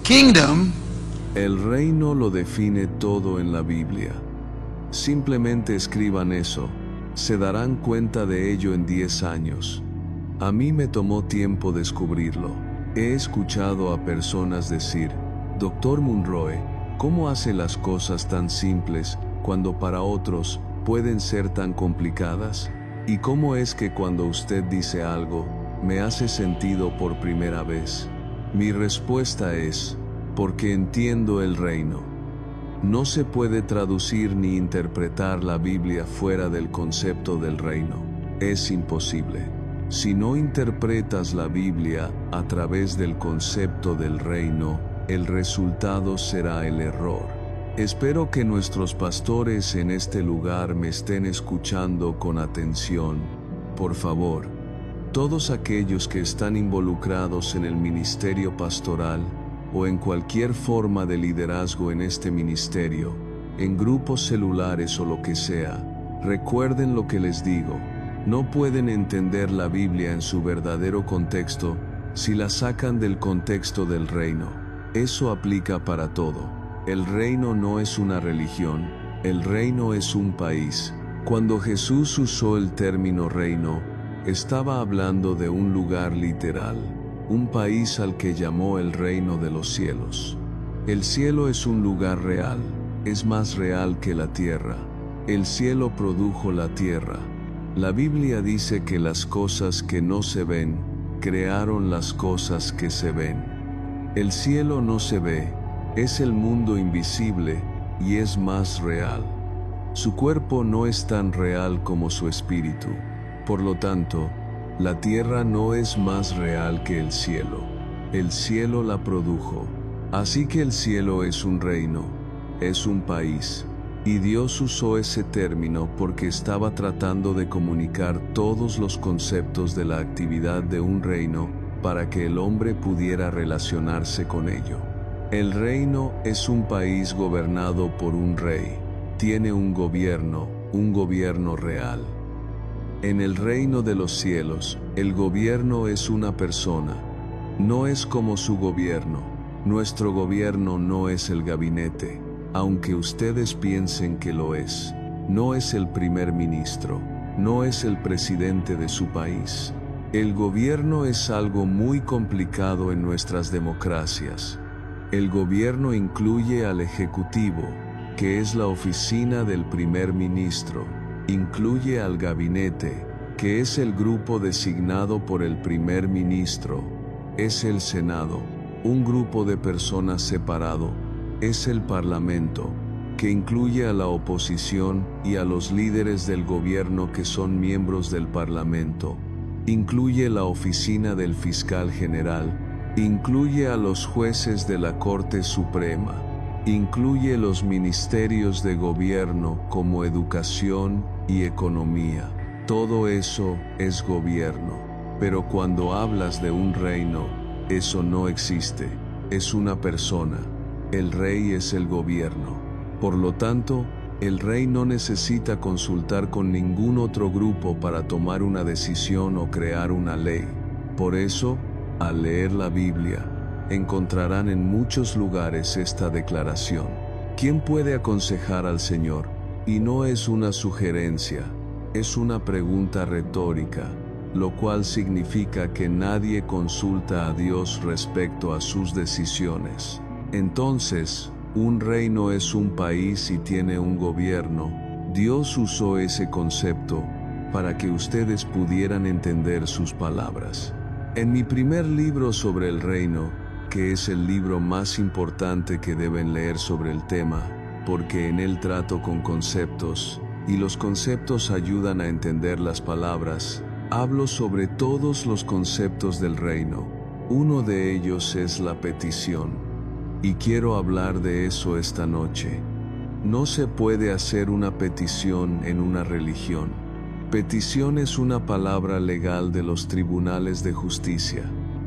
kingdom El reino lo define todo en la Biblia. Simplemente escriban eso. Se darán cuenta de ello en 10 años. A mí me tomó tiempo descubrirlo. He escuchado a personas decir, Dr. Munroe, ¿cómo hace las cosas tan simples cuando para otros pueden ser tan complicadas? ¿Y cómo es que cuando usted dice algo, me hace sentido por primera vez? Mi respuesta es, porque entiendo el reino. No se puede traducir ni interpretar la Biblia fuera del concepto del reino. Es imposible. Si no interpretas la Biblia a través del concepto del reino, el resultado será el error. Espero que nuestros pastores en este lugar me estén escuchando con atención. Por favor, todos aquellos que están involucrados en el ministerio pastoral o en cualquier forma de liderazgo en este ministerio, en grupos celulares o lo que sea, recuerden lo que les digo. No pueden entender la Biblia en su verdadero contexto si la sacan del contexto del reino. Eso aplica para todo. El reino no es una religión, el reino es un país. Cuando Jesús usó el término reino, estaba hablando de un lugar literal, un país al que llamó el reino de los cielos. El cielo es un lugar real, es más real que la tierra. El cielo produjo la tierra. La Biblia dice que las cosas que no se ven, crearon las cosas que se ven. El cielo no se ve, es el mundo invisible y es más real. Su cuerpo no es tan real como su espíritu. Por lo tanto, la tierra no es más real que el cielo. El cielo la produjo. Así que el cielo es un reino, es un país. Y Dios usó ese término porque estaba tratando de comunicar todos los conceptos de la actividad de un reino para que el hombre pudiera relacionarse con ello. El reino es un país gobernado por un rey. Tiene un gobierno real. En el reino de los cielos, el gobierno es una persona. No es como su gobierno. Nuestro gobierno no es el gabinete, aunque ustedes piensen que lo es. No es el primer ministro, no es el presidente de su país. El gobierno es algo muy complicado en nuestras democracias. El gobierno incluye al ejecutivo, que es la oficina del primer ministro. Incluye al gabinete, que es el grupo designado por el primer ministro. Es el Senado, un grupo de personas separado. Es el Parlamento, que incluye a la oposición y a los líderes del gobierno que son miembros del Parlamento. Incluye la oficina del fiscal general. Incluye a los jueces de la Corte Suprema. Incluye los ministerios de gobierno como educación y economía. Todo eso es gobierno. Pero cuando hablas de un reino, eso no existe. Es una persona. El rey es el gobierno. Por lo tanto, el rey no necesita consultar con ningún otro grupo para tomar una decisión o crear una ley. Por eso, al leer la Biblia, encontrarán en muchos lugares esta declaración. ¿Quién puede aconsejar al Señor? Y no es una sugerencia, es una pregunta retórica, lo cual significa que nadie consulta a Dios respecto a sus decisiones. Entonces, un reino es un país y tiene un gobierno. Dios usó ese concepto para que ustedes pudieran entender sus palabras. En mi primer libro sobre el reino, que es el libro más importante que deben leer sobre el tema, porque en él trato con conceptos, y los conceptos ayudan a entender las palabras, hablo sobre todos los conceptos del reino. Uno de ellos es la petición. Y quiero hablar de eso esta noche. No se puede hacer una petición en una religión. Petición es una palabra legal de los tribunales de justicia.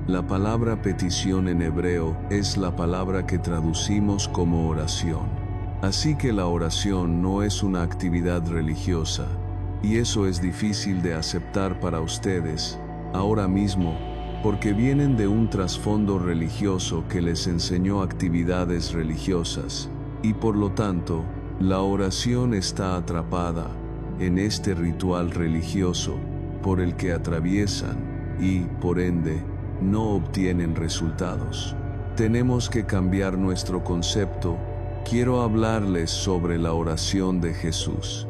La palabra petición en hebreo es la palabra que traducimos como oración. Así que la oración no es una actividad religiosa, y eso es difícil de aceptar para ustedes. Ahora mismo, porque vienen de un trasfondo religioso que les enseñó actividades religiosas, y por lo tanto, la oración está atrapada en este ritual religioso por el que atraviesan y, por ende, no obtienen resultados. Tenemos que cambiar nuestro concepto. Quiero hablarles sobre la oración de Jesús,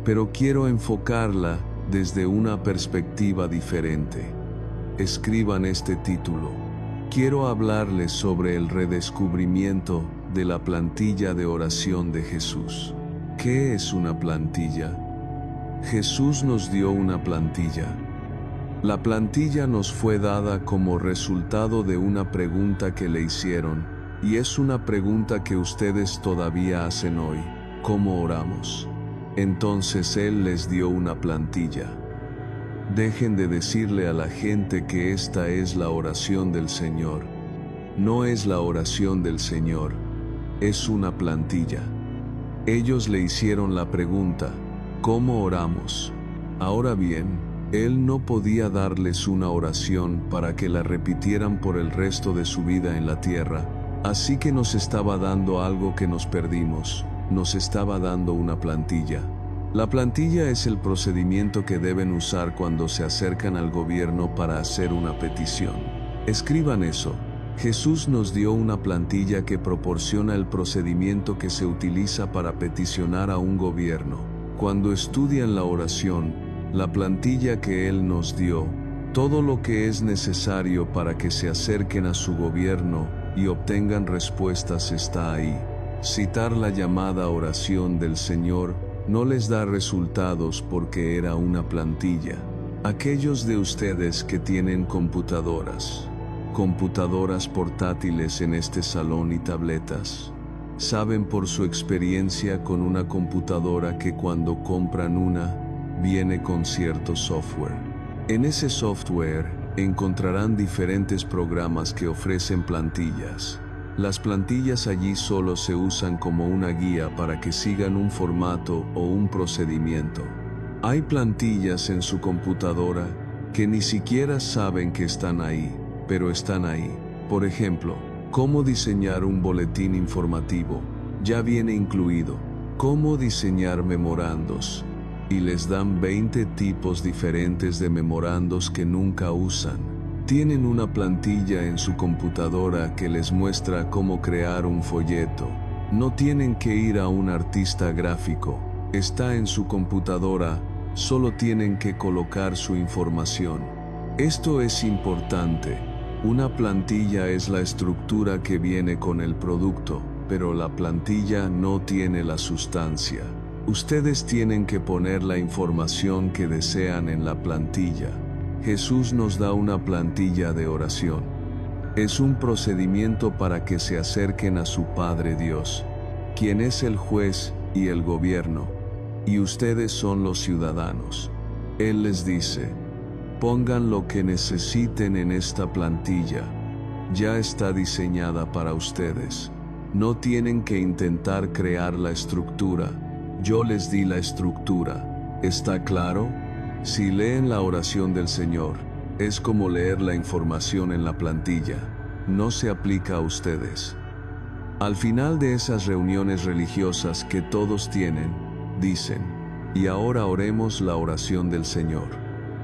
pero quiero enfocarla desde una perspectiva diferente. Escriban este título. Quiero hablarles sobre el redescubrimiento de la plantilla de oración de Jesús. ¿Qué es una plantilla? Jesús nos dio una plantilla. La plantilla nos fue dada como resultado de una pregunta que le hicieron, y es una pregunta que ustedes todavía hacen hoy: ¿cómo oramos? Entonces Él les dio una plantilla. Dejen de decirle a la gente que esta es la oración del Señor. No es la oración del Señor, es una plantilla. Ellos le hicieron la pregunta: ¿cómo oramos? Ahora bien, Él no podía darles una oración para que la repitieran por el resto de su vida en la tierra, así que nos estaba dando algo que nos perdimos, nos estaba dando una plantilla. La plantilla es el procedimiento que deben usar cuando se acercan al gobierno para hacer una petición. Escriban eso. Jesús nos dio una plantilla que proporciona el procedimiento que se utiliza para peticionar a un gobierno. Cuando estudian la oración, la plantilla que Él nos dio, todo lo que es necesario para que se acerquen a su gobierno y obtengan respuestas está ahí. Citar la llamada oración del Señor no les da resultados porque era una plantilla. Aquellos de ustedes que tienen computadoras portátiles en este salón y tabletas, saben por su experiencia con una computadora que cuando compran una, viene con cierto software. En ese software encontrarán diferentes programas que ofrecen plantillas. Las plantillas allí solo se usan como una guía para que sigan un formato o un procedimiento. Hay plantillas en su computadora que ni siquiera saben que están ahí, pero están ahí. Por ejemplo, cómo diseñar un boletín informativo, ya viene incluido. Cómo diseñar memorandos, y les dan 20 tipos diferentes de memorandos que nunca usan. Tienen una plantilla en su computadora que les muestra cómo crear un folleto. No tienen que ir a un artista gráfico. Está en su computadora, solo tienen que colocar su información. Esto es importante. Una plantilla es la estructura que viene con el producto, pero la plantilla no tiene la sustancia. Ustedes tienen que poner la información que desean en la plantilla. Jesús nos da una plantilla de oración. Es un procedimiento para que se acerquen a su Padre Dios, quien es el juez y el gobierno, y ustedes son los ciudadanos. Él les dice: pongan lo que necesiten en esta plantilla. Ya está diseñada para ustedes. No tienen que intentar crear la estructura. Yo les di la estructura. ¿Está claro? Si leen la oración del Señor, es como leer la información en la plantilla. No se aplica a ustedes. Al final de esas reuniones religiosas que todos tienen, dicen: y ahora oremos la oración del Señor.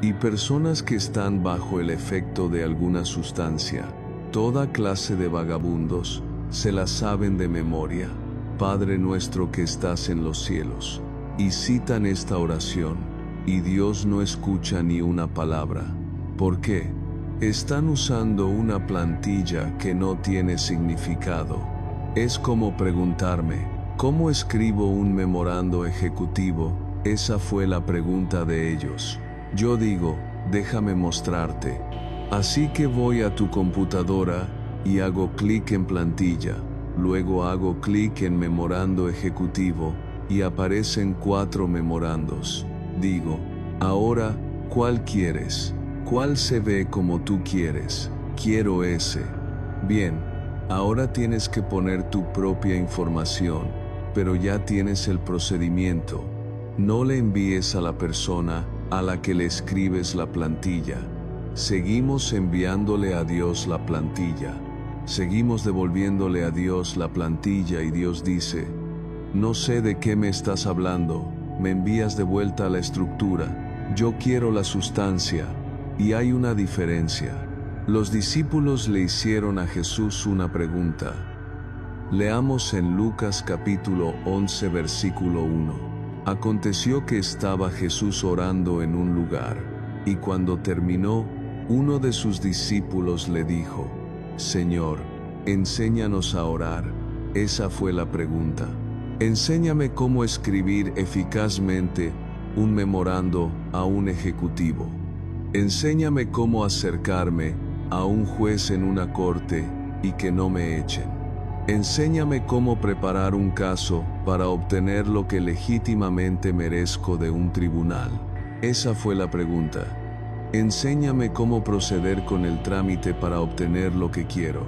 Y personas que están bajo el efecto de alguna sustancia, toda clase de vagabundos, se la saben de memoria. Padre nuestro que estás en los cielos. Y citan esta oración. Y Dios no escucha ni una palabra. ¿Por qué? Están usando una plantilla que no tiene significado. Es como preguntarme: ¿cómo escribo un memorando ejecutivo? Esa fue la pregunta de ellos. Yo digo: déjame mostrarte. Así que voy a tu computadora y hago clic en plantilla. Luego hago clic en memorando ejecutivo y aparecen 4 memorandos. Digo: ahora, ¿cuál quieres? ¿Cuál se ve como tú quieres? Quiero ese. Bien, ahora tienes que poner tu propia información, pero ya tienes el procedimiento. No le envíes a la persona a la que le escribes la plantilla. Seguimos enviándole a Dios la plantilla. Seguimos devolviéndole a Dios la plantilla y Dios dice, no sé de qué me estás hablando, me envías de vuelta a la estructura, yo quiero la sustancia, y hay una diferencia. Los discípulos le hicieron a Jesús una pregunta. Leamos en Lucas capítulo 11 versículo 1. Aconteció que estaba Jesús orando en un lugar, y cuando terminó, uno de sus discípulos le dijo, Señor, enséñanos a orar. Esa fue la pregunta. Enséñame cómo escribir eficazmente un memorando a un ejecutivo. Enséñame cómo acercarme a un juez en una corte y que no me echen. Enséñame cómo preparar un caso para obtener lo que legítimamente merezco de un tribunal. Esa fue la pregunta. Enséñame cómo proceder con el trámite para obtener lo que quiero.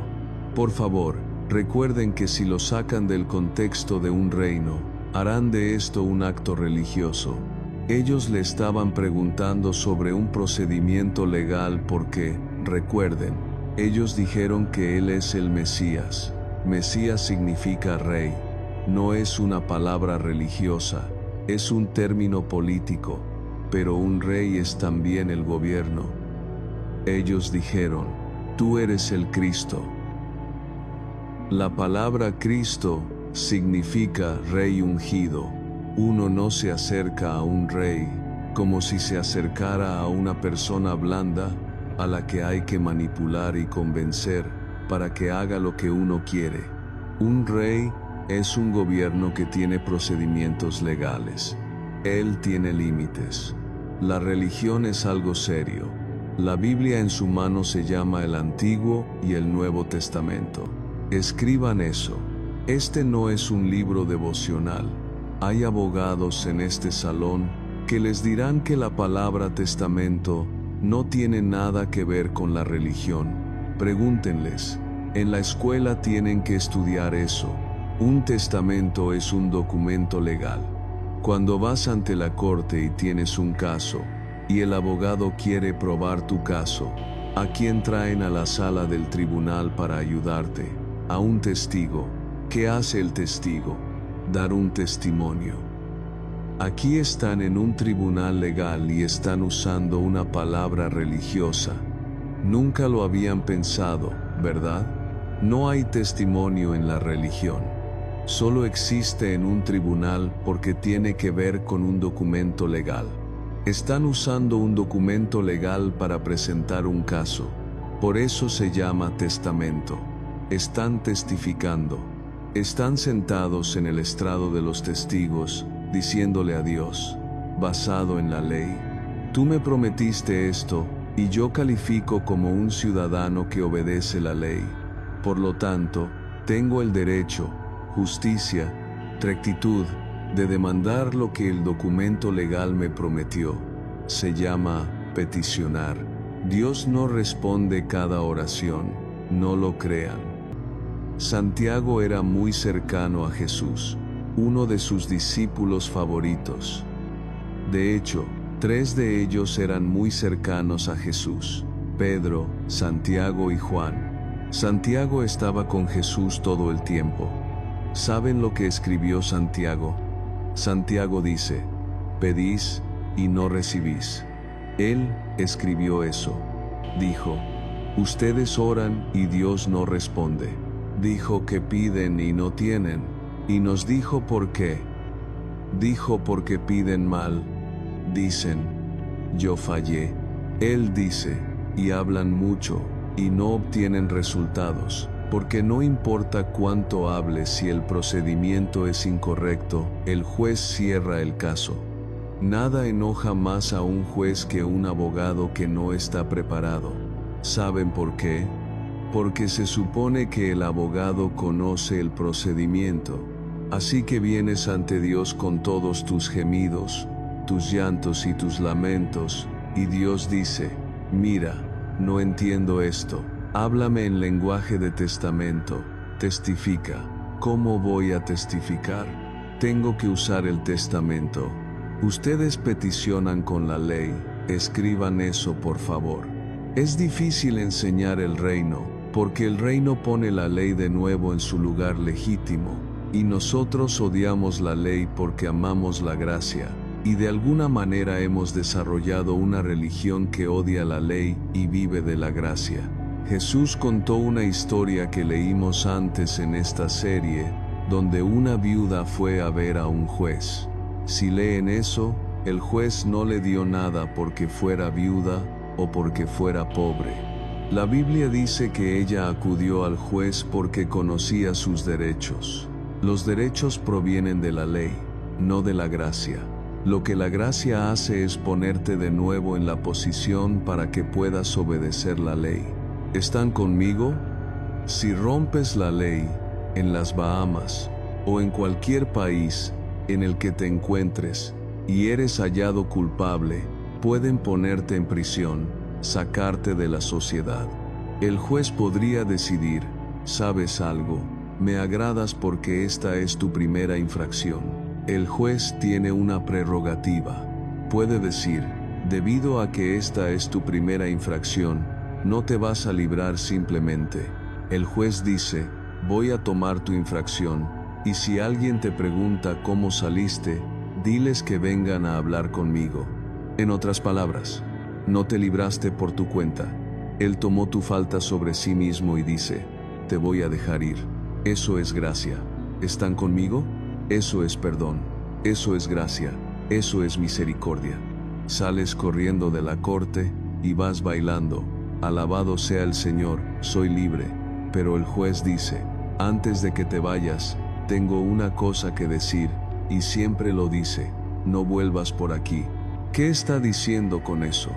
Por favor, recuerden que si lo sacan del contexto de un reino, harán de esto un acto religioso. Ellos le estaban preguntando sobre un procedimiento legal porque, recuerden, ellos dijeron que Él es el Mesías. Mesías significa rey. No es una palabra religiosa, es un término político, pero un rey es también el gobierno. Ellos dijeron, tú eres el Cristo. La palabra Cristo significa rey ungido. Uno no se acerca a un rey como si se acercara a una persona blanda a la que hay que manipular y convencer para que haga lo que uno quiere. Un rey es un gobierno que tiene procedimientos legales. Él tiene límites. La religión es algo serio. La Biblia en su mano se llama el Antiguo y el Nuevo Testamento. Escriban eso. Este no es un libro devocional. Hay abogados en este salón que les dirán que la palabra testamento no tiene nada que ver con la religión. Pregúntenles. En la escuela tienen que estudiar eso. Un testamento es un documento legal. Cuando vas ante la corte y tienes un caso, y el abogado quiere probar tu caso, ¿a quién traen a la sala del tribunal para ayudarte? A un testigo. ¿Qué hace el testigo? Dar un testimonio. Aquí están en un tribunal legal y están usando una palabra religiosa. Nunca lo habían pensado, ¿verdad? No hay testimonio en la religión. Solo existe en un tribunal porque tiene que ver con un documento legal. Están usando un documento legal para presentar un caso. Por eso se llama testamento. Están testificando. Están sentados en el estrado de los testigos, diciéndole a Dios, basado en la ley, tú me prometiste esto, y yo califico como un ciudadano que obedece la ley. Por lo tanto, tengo el derecho, justicia, rectitud, de demandar lo que el documento legal me prometió. Se llama peticionar. Dios no responde cada oración, no lo crean. Santiago era muy cercano a Jesús, uno de sus discípulos favoritos. De hecho, 3 de ellos eran muy cercanos a Jesús: Pedro, Santiago y Juan. Santiago estaba con Jesús todo el tiempo. ¿Saben lo que escribió Santiago? Santiago dice, pedís y no recibís. Él escribió eso. Dijo, ustedes oran y Dios no responde. Dijo que piden y no tienen. Y nos dijo por qué. Dijo porque piden mal. Dicen, yo fallé. Él dice, y hablan mucho, y no obtienen resultados, porque no importa cuánto hables si el procedimiento es incorrecto, el juez cierra el caso. Nada enoja más a un juez que un abogado que no está preparado. ¿Saben por qué? Porque se supone que el abogado conoce el procedimiento. Así que vienes ante Dios con todos tus gemidos, tus llantos y tus lamentos, y Dios dice, mira, no entiendo esto, háblame en lenguaje de testamento, testifica. ¿Cómo voy a testificar? Tengo que usar el testamento. Ustedes peticionan con la ley, escriban eso por favor. Es difícil enseñar el reino, porque el reino pone la ley de nuevo en su lugar legítimo, y nosotros odiamos la ley porque amamos la gracia, y de alguna manera hemos desarrollado una religión que odia la ley y vive de la gracia. Jesús contó una historia que leímos antes en esta serie, donde una viuda fue a ver a un juez. Si leen eso, el juez no le dio nada porque fuera viuda o porque fuera pobre. La Biblia dice que ella acudió al juez porque conocía sus derechos. Los derechos provienen de la ley, no de la gracia. Lo que la gracia hace es ponerte de nuevo en la posición para que puedas obedecer la ley. ¿Están conmigo? Si rompes la ley, en las Bahamas, o en cualquier país en el que te encuentres, y eres hallado culpable, pueden ponerte en prisión, sacarte de la sociedad. El juez podría decidir, ¿sabes algo? Me agradas porque esta es tu primera infracción. El juez tiene una prerrogativa. Puede decir, debido a que esta es tu primera infracción, no te vas a librar simplemente. El juez dice, voy a tomar tu infracción, y si alguien te pregunta cómo saliste, diles que vengan a hablar conmigo. En otras palabras, no te libraste por tu cuenta. Él tomó tu falta sobre sí mismo y dice, te voy a dejar ir. Eso es gracia. ¿Están conmigo? Eso es perdón. Eso es gracia. Eso es misericordia. Sales corriendo de la corte y vas bailando. Alabado sea el Señor, soy libre. Pero el juez dice, antes de que te vayas, tengo una cosa que decir, y siempre lo dice, no vuelvas por aquí. ¿Qué está diciendo con eso?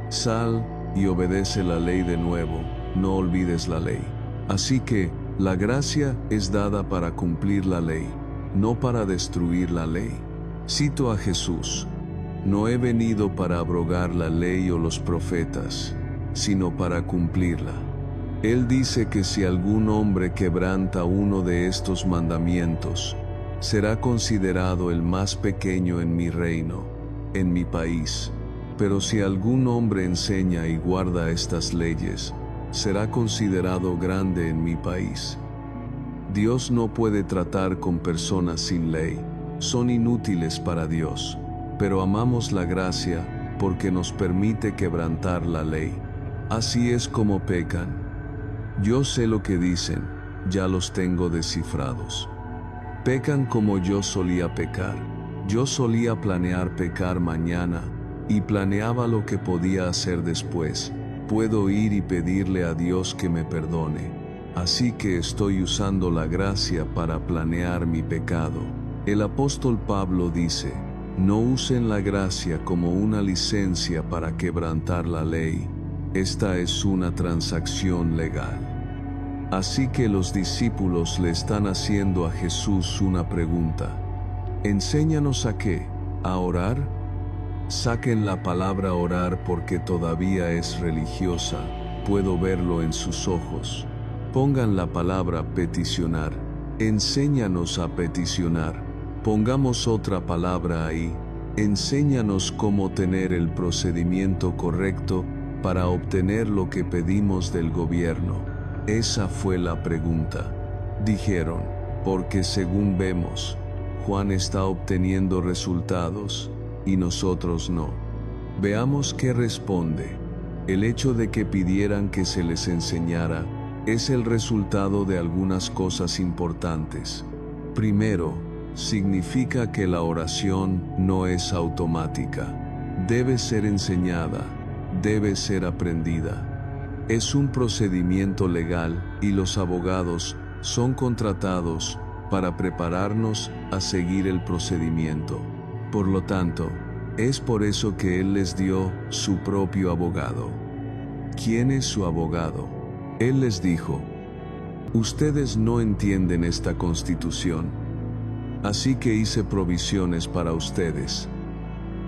Sal y obedece la ley de nuevo, no olvides la ley. Así que, la gracia es dada para cumplir la ley, no para destruir la ley. Cito a Jesús, no he venido para abrogar la ley o los profetas, sino para cumplirla. Él dice que si algún hombre quebranta uno de estos mandamientos, será considerado el más pequeño en mi reino, en mi país. Pero si algún hombre enseña y guarda estas leyes, será considerado grande en mi país. Dios no puede tratar con personas sin ley, son inútiles para Dios, pero amamos la gracia porque nos permite quebrantar la ley. Así es como pecan. Yo sé lo que dicen, ya los tengo descifrados. Pecan como yo solía pecar. Yo solía planear pecar mañana, y planeaba lo que podía hacer después. Puedo ir y pedirle a Dios que me perdone. Así que estoy usando la gracia para planear mi pecado. El apóstol Pablo dice, no usen la gracia como una licencia para quebrantar la ley. Esta es una transacción legal. Así que los discípulos le están haciendo a Jesús una pregunta. Enséñanos a qué, ¿a orar? Saquen la palabra orar porque todavía es religiosa, puedo verlo en sus ojos. Pongan la palabra peticionar. Enséñanos a peticionar. Pongamos otra palabra ahí. Enséñanos cómo tener el procedimiento correcto para obtener lo que pedimos del gobierno. Esa fue la pregunta. Dijeron, porque según vemos, Juan está obteniendo resultados, y nosotros no. Veamos qué responde. El hecho de que pidieran que se les enseñara es el resultado de algunas cosas importantes. Primero, significa que la oración no es automática. Debe ser enseñada, debe ser aprendida. Es un procedimiento legal y los abogados son contratados para prepararnos a seguir el procedimiento. Por lo tanto, es por eso que Él les dio su propio abogado. ¿Quién es su abogado? Él les dijo, ustedes no entienden esta Constitución, así que hice provisiones para ustedes.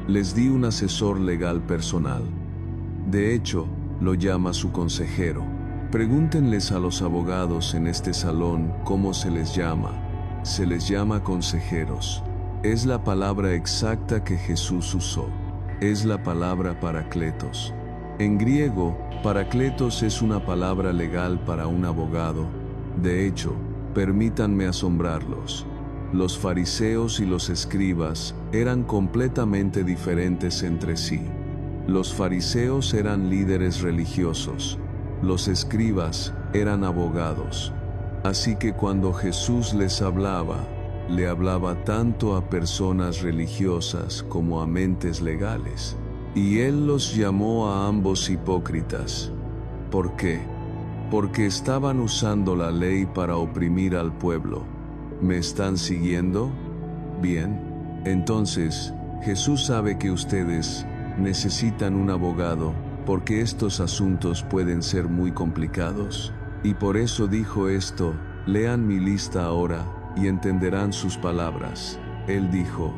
Les di un asesor legal personal. De hecho, lo llama su consejero. Pregúntenles a los abogados en este salón cómo se les llama. Se les llama consejeros. Es la palabra exacta que Jesús usó. Es la palabra paracletos. En griego, parakletos es una palabra legal para un abogado. De hecho, permítanme asombrarlos. Los fariseos y los escribas eran completamente diferentes entre sí. Los fariseos eran líderes religiosos. Los escribas eran abogados. Así que cuando Jesús les hablaba, le hablaba tanto a personas religiosas como a mentes legales. Y él los llamó a ambos hipócritas. ¿Por qué? Porque estaban usando la ley para oprimir al pueblo. ¿Me están siguiendo? Bien. Entonces, Jesús sabe que ustedes necesitan un abogado, porque estos asuntos pueden ser muy complicados. Y por eso dijo esto: lean mi lista ahora, y entenderán sus palabras. Él dijo: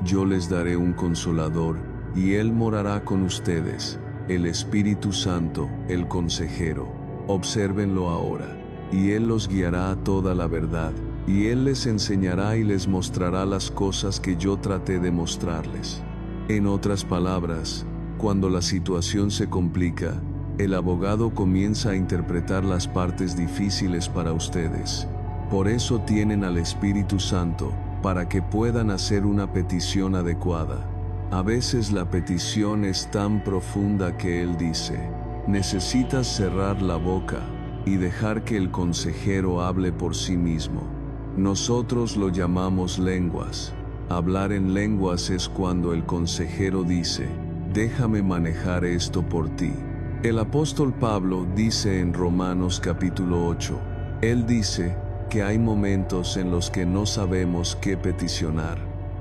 yo les daré un consolador, y él morará con ustedes, el Espíritu Santo, el consejero. Obsérvenlo ahora. Y él los guiará a toda la verdad, y él les enseñará y les mostrará las cosas que yo traté de mostrarles. En otras palabras, cuando la situación se complica, el abogado comienza a interpretar las partes difíciles para ustedes. Por eso tienen al Espíritu Santo, para que puedan hacer una petición adecuada. A veces la petición es tan profunda que él dice: necesitas cerrar la boca y dejar que el consejero hable por sí mismo. Nosotros lo llamamos lenguas. Hablar en lenguas es cuando el consejero dice: déjame manejar esto por ti. El apóstol Pablo dice en Romanos capítulo 8, él dice que hay momentos en los que no sabemos qué peticionar.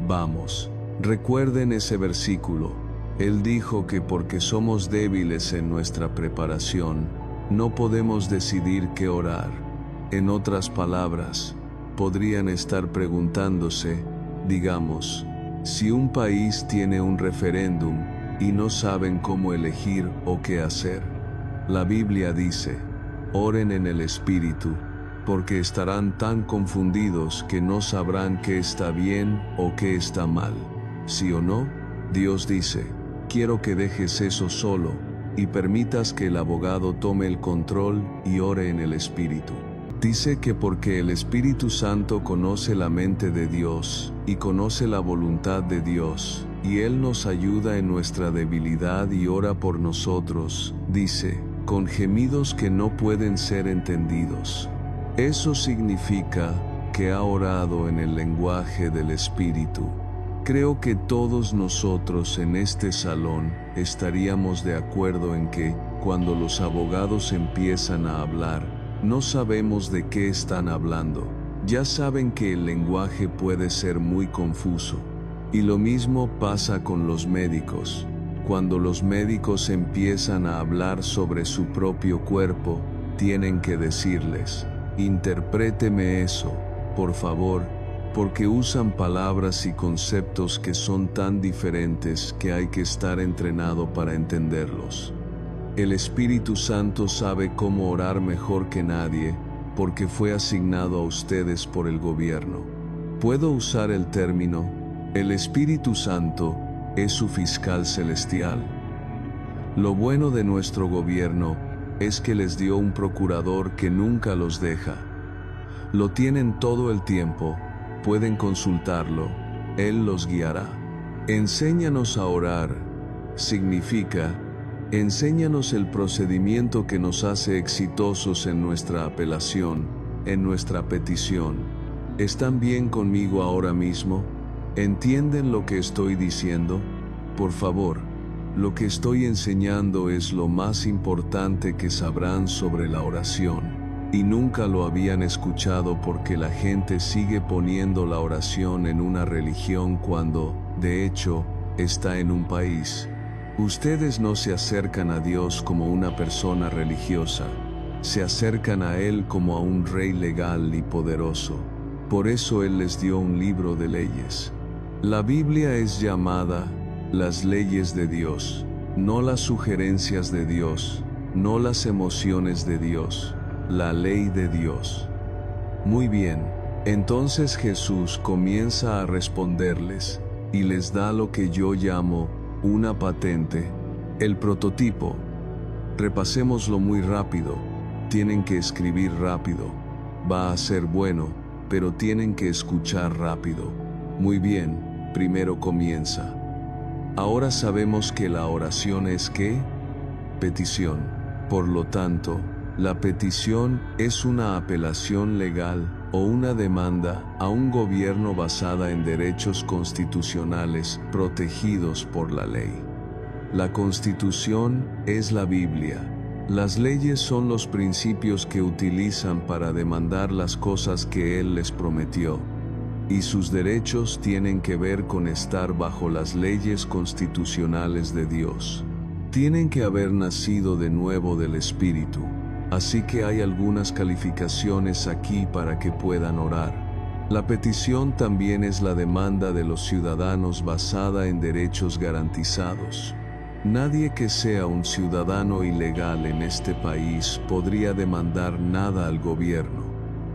Vamos, recuerden ese versículo. Él dijo que porque somos débiles en nuestra preparación, no podemos decidir qué orar. En otras palabras, podrían estar preguntándose, digamos, si un país tiene un referéndum y no saben cómo elegir o qué hacer. La Biblia dice: oren en el Espíritu, porque estarán tan confundidos que no sabrán qué está bien o qué está mal. ¿Sí o no? Dios dice: quiero que dejes eso solo y permitas que el abogado tome el control y ore en el Espíritu. Dice que porque el Espíritu Santo conoce la mente de Dios y conoce la voluntad de Dios, y Él nos ayuda en nuestra debilidad y ora por nosotros, dice, con gemidos que no pueden ser entendidos. Eso significa que ha orado en el lenguaje del Espíritu. Creo que todos nosotros en este salón estaríamos de acuerdo en que, cuando los abogados empiezan a hablar, no sabemos de qué están hablando. Ya saben que el lenguaje puede ser muy confuso. Y lo mismo pasa con los médicos. Cuando los médicos empiezan a hablar sobre su propio cuerpo, tienen que decirles: interpréteme eso, por favor, porque usan palabras y conceptos que son tan diferentes que hay que estar entrenado para entenderlos. El Espíritu Santo sabe cómo orar mejor que nadie, porque fue asignado a ustedes por el gobierno. Puedo usar el término: el Espíritu Santo es su fiscal celestial. Lo bueno de nuestro gobierno es que les dio un procurador que nunca los deja. Lo tienen todo el tiempo, pueden consultarlo, Él los guiará. Enséñanos a orar significa: enséñanos el procedimiento que nos hace exitosos en nuestra apelación, en nuestra petición. ¿Están bien conmigo ahora mismo? ¿Entienden lo que estoy diciendo? Por favor, lo que estoy enseñando es lo más importante que sabrán sobre la oración, y nunca lo habían escuchado porque la gente sigue poniendo la oración en una religión cuando, de hecho, está en un país. Ustedes no se acercan a Dios como una persona religiosa, se acercan a Él como a un rey legal y poderoso. Por eso Él les dio un libro de leyes. La Biblia es llamada las leyes de Dios, no las sugerencias de Dios, no las emociones de Dios, la ley de Dios. Muy bien, entonces Jesús comienza a responderles y les da lo que yo llamo una patente, el prototipo, Repasémoslo muy rápido. Tienen que escribir rápido. Va a ser bueno, pero tienen que escuchar rápido. Muy bien, primero comienza. Ahora sabemos que la oración es ¿qué? Petición. Por lo tanto, la petición es una apelación legal o una demanda a un gobierno basada en derechos constitucionales protegidos por la ley. La Constitución es la Biblia. Las leyes son los principios que utilizan para demandar las cosas que Él les prometió, y sus derechos tienen que ver con estar bajo las leyes constitucionales de Dios. Tienen que haber nacido de nuevo del Espíritu. Así que hay algunas calificaciones aquí para que puedan orar. La petición también es la demanda de los ciudadanos basada en derechos garantizados. Nadie que sea un ciudadano ilegal en este país podría demandar nada al gobierno.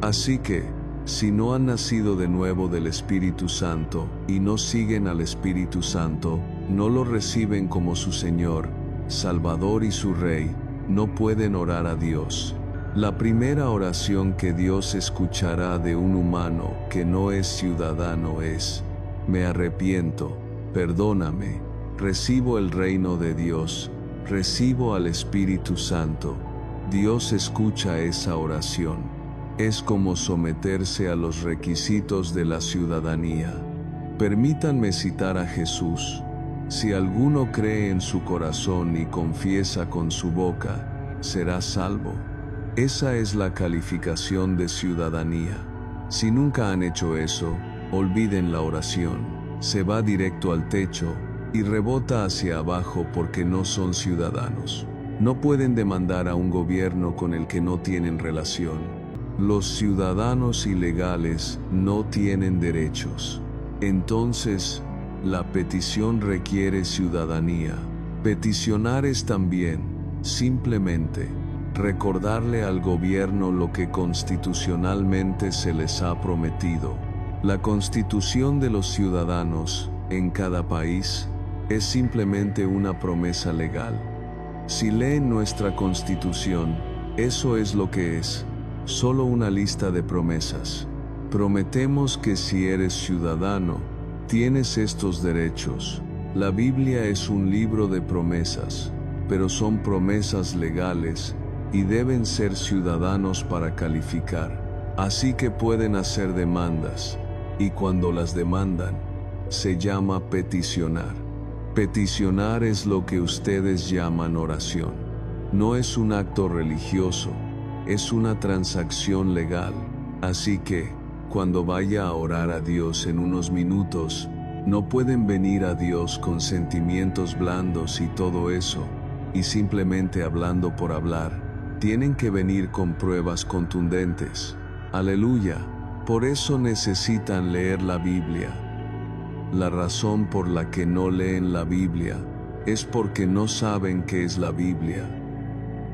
Así que, si no han nacido de nuevo del Espíritu Santo y no siguen al Espíritu Santo, no lo reciben como su Señor, Salvador y su Rey, no pueden orar a Dios. La primera oración que Dios escuchará de un humano que no es ciudadano es: me arrepiento, perdóname, recibo el reino de Dios, recibo al Espíritu Santo. Dios escucha esa oración. Es como someterse a los requisitos de la ciudadanía. Permítanme citar a Jesús. Si alguno cree en su corazón y confiesa con su boca, será salvo. Esa es la calificación de ciudadanía. Si nunca han hecho eso, olviden la oración. Se va directo al techo y rebota hacia abajo porque no son ciudadanos. No pueden demandar a un gobierno con el que no tienen relación. Los ciudadanos ilegales no tienen derechos. Entonces, la petición requiere ciudadanía. Peticionar es también, simplemente, recordarle al gobierno lo que constitucionalmente se les ha prometido. La constitución de los ciudadanos, en cada país, es simplemente una promesa legal. Si leen nuestra constitución, eso es lo que es, solo una lista de promesas. Prometemos que si eres ciudadano, tienes estos derechos. La Biblia es un libro de promesas, pero son promesas legales y deben ser ciudadanos para calificar. Así que pueden hacer demandas, y cuando las demandan, se llama peticionar. Peticionar es lo que ustedes llaman oración. No es un acto religioso, es una transacción legal. Así que, cuando vaya a orar a Dios en unos minutos, no pueden venir a Dios con sentimientos blandos y todo eso, y simplemente hablando por hablar. Tienen que venir con pruebas contundentes. Aleluya. Por eso necesitan leer la Biblia. La razón por la que no leen la Biblia es porque no saben qué es la Biblia.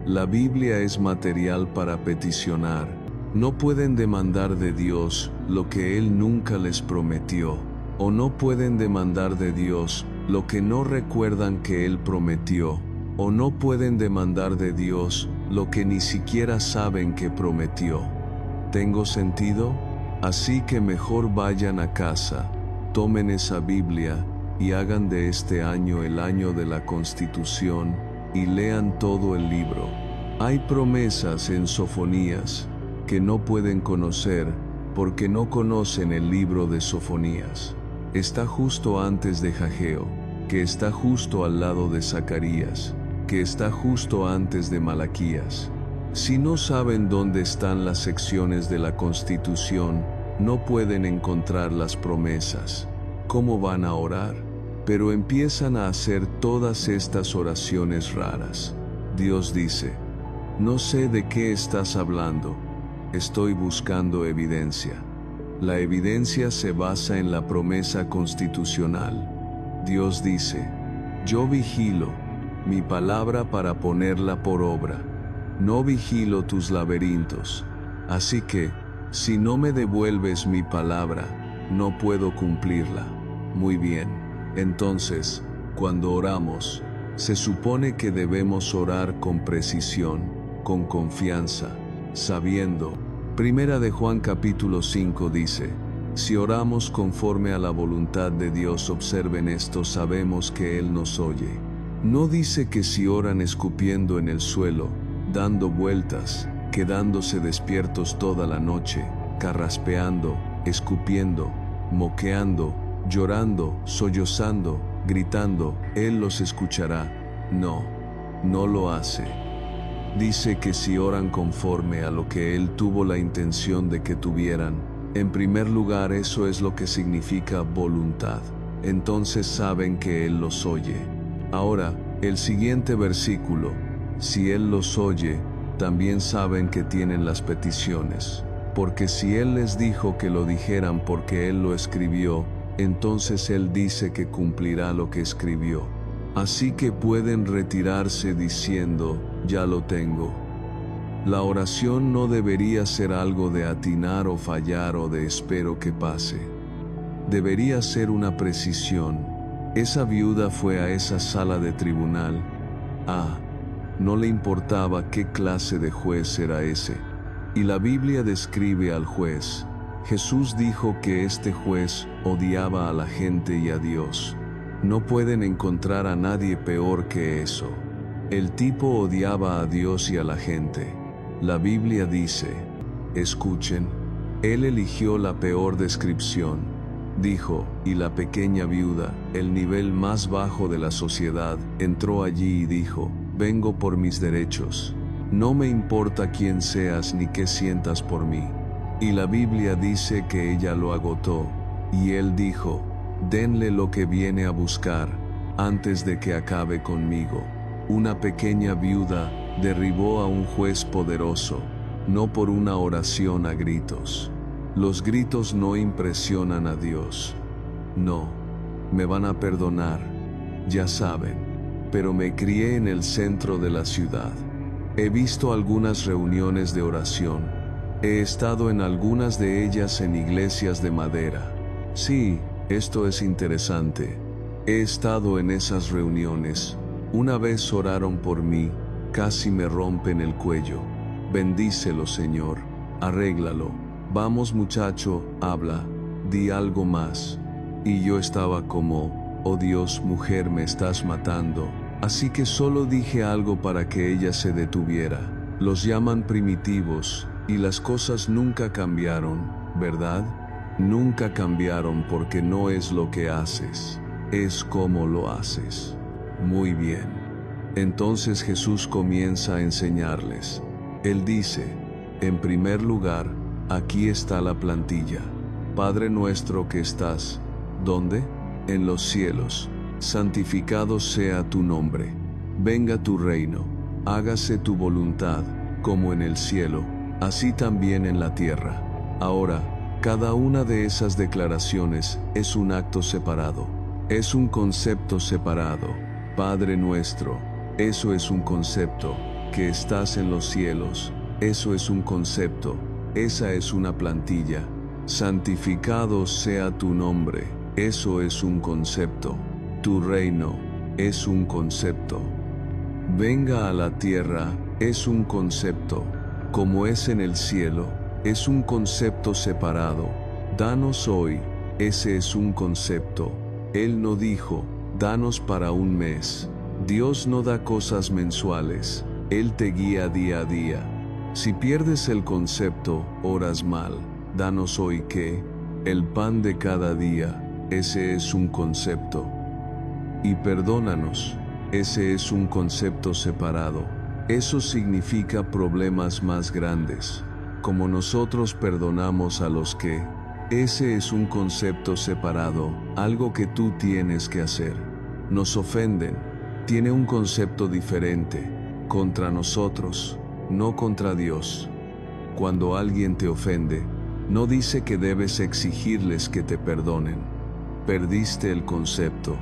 La Biblia es material para peticionar. No pueden demandar de Dios lo que Él nunca les prometió, o no pueden demandar de Dios lo que no recuerdan que Él prometió, o no pueden demandar de Dios lo que ni siquiera saben que prometió. ¿Tengo sentido? Así que mejor vayan a casa, tomen esa Biblia y hagan de este año el año de la Constitución y lean todo el libro. Hay promesas en Sofonías que no pueden conocer porque no conocen el libro de Sofonías. Está justo antes de Hageo, que está justo al lado de Zacarías, que está justo antes de Malaquías. Si no saben dónde están las secciones de la Constitución, no pueden encontrar las promesas. ¿Cómo van a orar? Pero empiezan a hacer todas estas oraciones raras. Dios dice: no sé de qué estás hablando. Estoy buscando evidencia. La evidencia se basa en la promesa constitucional. Dios dice: yo vigilo mi palabra para ponerla por obra. No vigilo tus laberintos. Así que, si no me devuelves mi palabra, no puedo cumplirla. Muy bien. Entonces, cuando oramos, Se supone que debemos orar con precisión, con confianza, sabiendo. Primera de Juan capítulo 5 dice: si oramos conforme a la voluntad de Dios, observen esto, sabemos que Él nos oye. No dice que si oran escupiendo en el suelo, dando vueltas, quedándose despiertos toda la noche, carraspeando, escupiendo, moqueando, llorando, sollozando, gritando, Él los escuchará. No, no lo hace. Dice que si oran conforme a lo que Él tuvo la intención de que tuvieran, en primer lugar eso es lo que significa voluntad. Entonces saben que Él los oye. Ahora, el siguiente versículo: si Él los oye, también saben que tienen las peticiones. Porque si Él les dijo que lo dijeran porque Él lo escribió, entonces Él dice que cumplirá lo que escribió. Así que pueden retirarse diciendo: ya lo tengo. La oración no debería ser algo de atinar o fallar o de espero que pase. Debería ser una precisión. Esa viuda fue a esa sala de tribunal. No le importaba qué clase de juez era ese. Y la Biblia describe al juez. Jesús dijo que este juez odiaba a la gente y a Dios. No pueden encontrar a nadie peor que eso. El tipo odiaba a Dios y a la gente. La Biblia dice, escuchen, Él eligió la peor descripción. Dijo, y la pequeña viuda, el nivel más bajo de la sociedad, entró allí y dijo: vengo por mis derechos. No me importa quién seas ni qué sientas por mí. Y la Biblia dice que ella lo agotó, y Él dijo: denle lo que viene a buscar, antes de que acabe conmigo. Una pequeña viuda derribó a un juez poderoso, no por una oración a gritos. Los gritos no impresionan a Dios. No, me van a perdonar, ya saben, pero me crié en el centro de la ciudad. He visto algunas reuniones de oración. He estado en algunas de ellas en iglesias de madera. Sí, esto es interesante. He estado en esas reuniones. Una vez oraron por mí, casi me rompen el cuello. Bendícelo, Señor, arréglalo. Vamos muchacho, habla, di algo más. Y yo estaba como: oh Dios, mujer, me estás matando. Así que solo dije algo para que ella se detuviera. Los llaman primitivos, y las cosas nunca cambiaron, ¿verdad? Nunca cambiaron porque no es lo que haces, es cómo lo haces. Muy bien. Entonces Jesús comienza a enseñarles. Él dice, en primer lugar, aquí está la plantilla. Padre nuestro que estás, ¿dónde? En los cielos. Santificado sea tu nombre. Venga tu reino. Hágase tu voluntad, como en el cielo, así también en la tierra. Ahora, cada una de esas declaraciones es un acto separado. Es un concepto separado. Padre nuestro, eso es un concepto. Que estás en los cielos, eso es un concepto. Esa es una plantilla. Santificado sea tu nombre, eso es un concepto. Tu reino es un concepto. Venga a la tierra es un concepto. Como es en el cielo, es un concepto separado. Danos hoy, ese es un concepto. Él no dijo, danos para un mes. Dios no da cosas mensuales, Él te guía día a día. Si pierdes el concepto, oras mal. Danos hoy ¿qué? El pan de cada día, ese es un concepto. Y perdónanos, ese es un concepto separado. Eso significa problemas más grandes. Como nosotros perdonamos a los que, ese es un concepto separado, algo que tú tienes que hacer. Nos ofenden, tiene un concepto diferente, contra nosotros, no contra Dios. Cuando alguien te ofende, no dice que debes exigirles que te perdonen. Perdiste el concepto.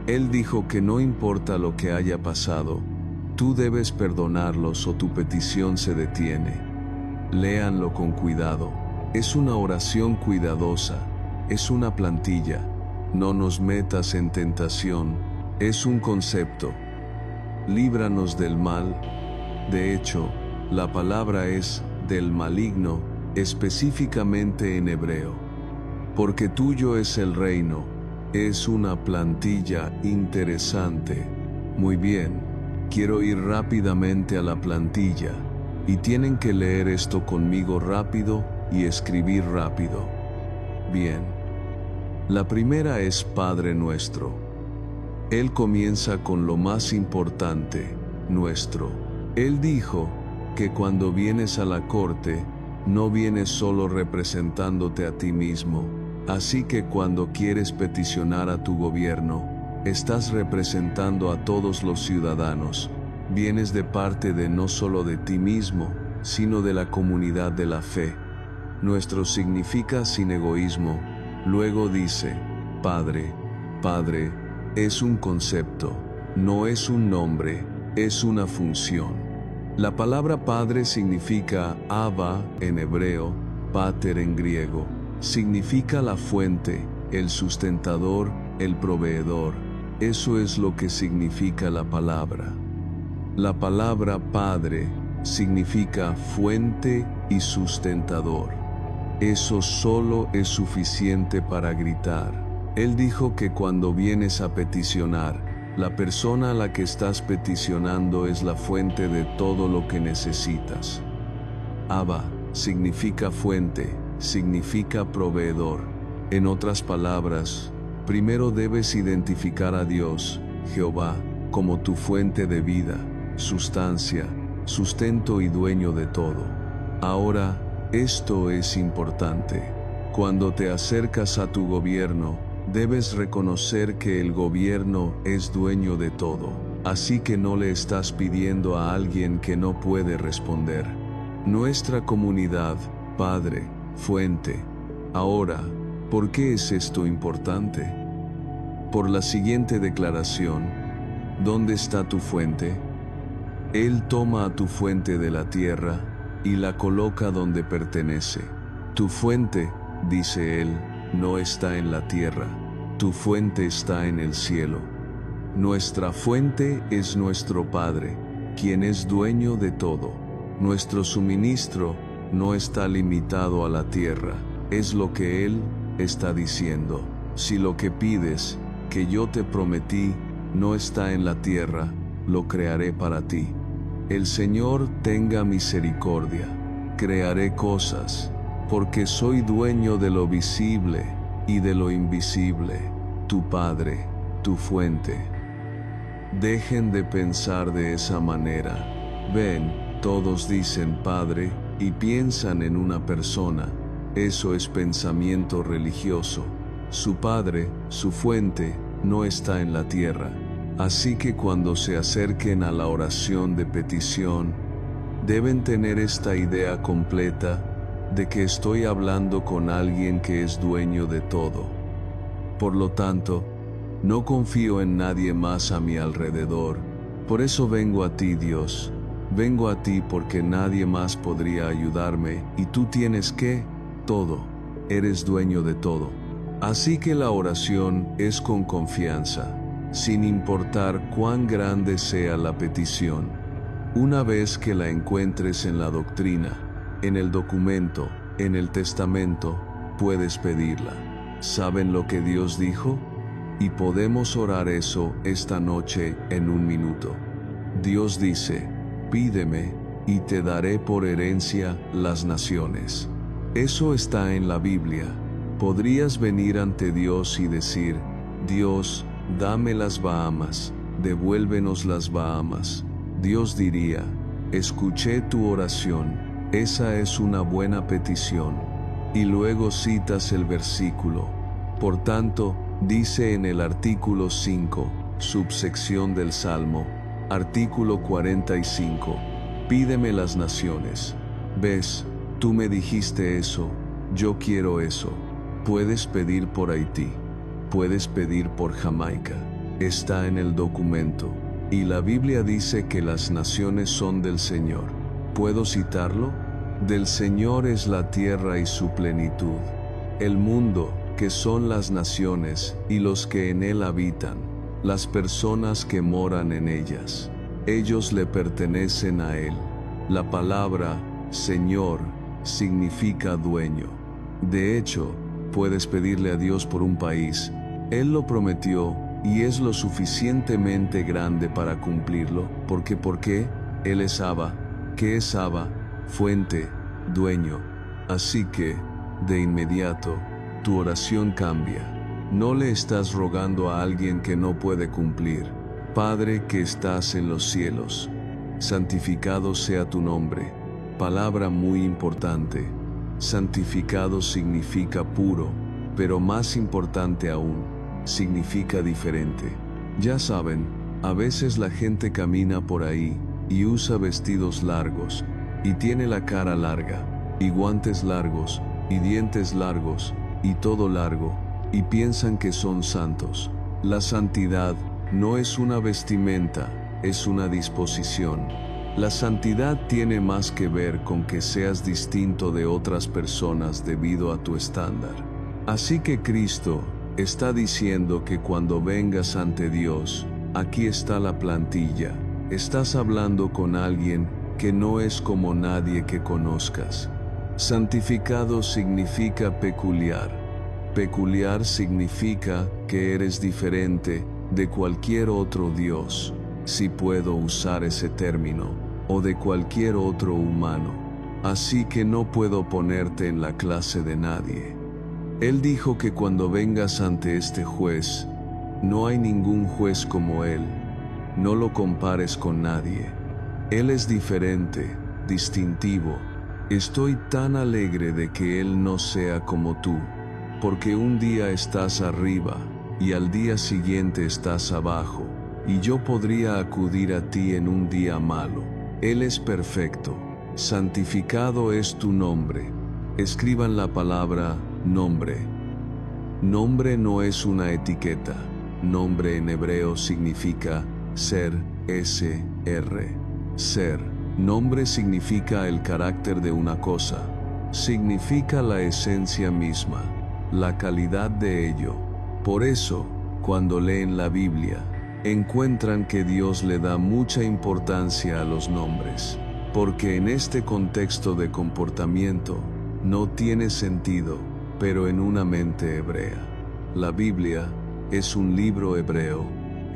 Él dijo que no importa lo que haya pasado, tú debes perdonarlos o tu petición se detiene. Léanlo con cuidado. Es una oración cuidadosa. Es una plantilla. No nos metas en tentación. Es un concepto. líbranos del mal. De hecho, la palabra es del maligno, específicamente en hebreo. Porque tuyo es el reino, es una plantilla interesante. Muy bien, quiero ir rápidamente a la plantilla, y tienen que leer esto conmigo rápido y escribir rápido. Bien. La primera es Padre Nuestro. Él comienza con lo más importante, nuestro. Él dijo que cuando vienes a la corte, no vienes solo representándote a ti mismo. Así que cuando quieres peticionar a tu gobierno, estás representando a todos los ciudadanos. Vienes de parte de no solo de ti mismo, sino de la comunidad de la fe. Nuestro significa sin egoísmo. Luego dice, Padre. Padre es un concepto, no es un nombre, es una función. La palabra Padre significa Abba en hebreo, Pater en griego. Significa la fuente, el sustentador, el proveedor. Eso es lo que significa la palabra. La palabra Padre significa fuente y sustentador. Eso solo es suficiente para gritar. Él dijo que cuando vienes a peticionar, la persona a la que estás peticionando es la fuente de todo lo que necesitas. Abba significa fuente, significa proveedor. En otras palabras, primero debes identificar a Dios, Jehová, como tu fuente de vida, sustancia, sustento y dueño de todo. Ahora, esto es importante. Cuando te acercas a tu gobierno, debes reconocer que el gobierno es dueño de todo. Así que no le estás pidiendo a alguien que no puede responder. Nuestra comunidad, Padre, fuente. Ahora, ¿por qué es esto importante? Por la siguiente declaración. ¿Dónde está tu fuente? Él toma a tu fuente de la tierra y la coloca donde pertenece. Tu fuente, dice él, no está en la tierra. Tu fuente está en el cielo. Nuestra fuente es nuestro Padre, quien es dueño de todo. Nuestro suministro no está limitado a la tierra. Es lo que Él está diciendo. Si lo que pides, que yo te prometí, no está en la tierra, lo crearé para ti. El Señor tenga misericordia. Crearé cosas, porque soy dueño de lo visible y de lo invisible. Tu Padre, tu fuente. Dejen de pensar de esa manera. Ven, todos dicen Padre y piensan en una persona. Eso es pensamiento religioso. Su Padre, su fuente, no está en la tierra. Así que cuando se acerquen a la oración de petición, deben tener esta idea completa de que estoy hablando con alguien que es dueño de todo. Por lo tanto, no confío en nadie más a mi alrededor. Por eso vengo a ti, Dios. Vengo a ti porque nadie más podría ayudarme y tú tienes todo. Eres dueño de todo. Así que la oración es con confianza, sin importar cuán grande sea la petición. Una vez que la encuentres en la doctrina, en el documento, en el testamento, puedes pedirla. ¿Saben lo que Dios dijo? Y podemos orar eso esta noche en un minuto. Dios dice, pídeme y te daré por herencia las naciones. Eso está en la Biblia. Podrías venir ante Dios y decir, Dios, dame las Bahamas, devuélvenos las Bahamas. Dios diría, escuché tu oración, esa es una buena petición. Y luego citas el versículo. Por tanto, dice en el artículo 5, subsección del Salmo, artículo 45, pídeme las naciones. ¿Ves? Tú me dijiste eso, yo quiero eso. Puedes pedir por Haití, puedes pedir por Jamaica, está en el documento. Y la Biblia dice que las naciones son del Señor. ¿Puedo citarlo? Del Señor es la tierra y su plenitud, el mundo, que son las naciones, y los que en él habitan, las personas que moran en ellas. ellos le pertenecen a Él. La palabra Señor significa dueño. De hecho, puedes pedirle a Dios por un país. Él lo prometió y es lo suficientemente grande para cumplirlo. ¿Por qué? Él es Abba. ¿Qué es Abba? Fuente, dueño. Así que, de inmediato, tu oración cambia. No le estás rogando a alguien que no puede cumplir. Padre que estás en los cielos, santificado sea tu nombre. Palabra muy importante. Santificado significa puro, pero más importante aún, significa diferente. Ya saben, a veces la gente camina por ahí y usa vestidos largos, y tiene la cara larga, y guantes largos, y dientes largos, y todo largo, y piensan que son santos. La santidad no es una vestimenta, es una disposición. La santidad tiene más que ver con que seas distinto de otras personas debido a tu estándar. Así que Cristo está diciendo que cuando vengas ante Dios, aquí está la plantilla. Estás hablando con alguien que no es como nadie que conozcas. Santificado significa peculiar. Peculiar significa que eres diferente de cualquier otro Dios, si puedo usar ese término, o de cualquier otro humano. Así que no puedo ponerte en la clase de nadie. Él dijo que cuando vengas ante este juez, no hay ningún juez como Él. No lo compares con nadie. Él es diferente, distintivo. Estoy tan alegre de que Él no sea como tú, porque un día estás arriba y al día siguiente estás abajo, y yo podría acudir a ti en un día malo. Él es perfecto. Santificado es tu nombre. Escriban la palabra nombre. Nombre no es una etiqueta. Nombre en hebreo significa ser, S-R. Ser. Nombre significa el carácter de una cosa. Significa la esencia misma, la calidad de ello. Por eso, cuando leen la Biblia, encuentran que Dios le da mucha importancia a los nombres, porque en este contexto de comportamiento no tiene sentido, pero en una mente hebrea. La Biblia es un libro hebreo.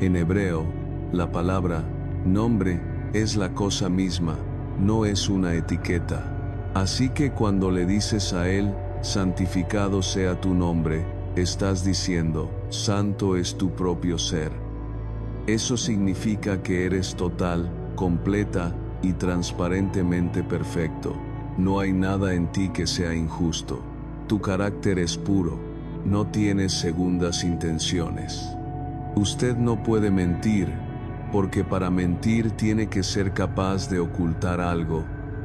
En hebreo, la palabra nombre es la cosa misma, no es una etiqueta. Así que cuando le dices a Él, santificado sea tu nombre, estás diciendo, santo es tu propio ser. Eso significa que eres total, completa y transparentemente perfecto. No hay nada en ti que sea injusto. Tu carácter es puro. No tienes segundas intenciones. Usted no puede mentir, porque para mentir tiene que ser capaz de ocultar algo,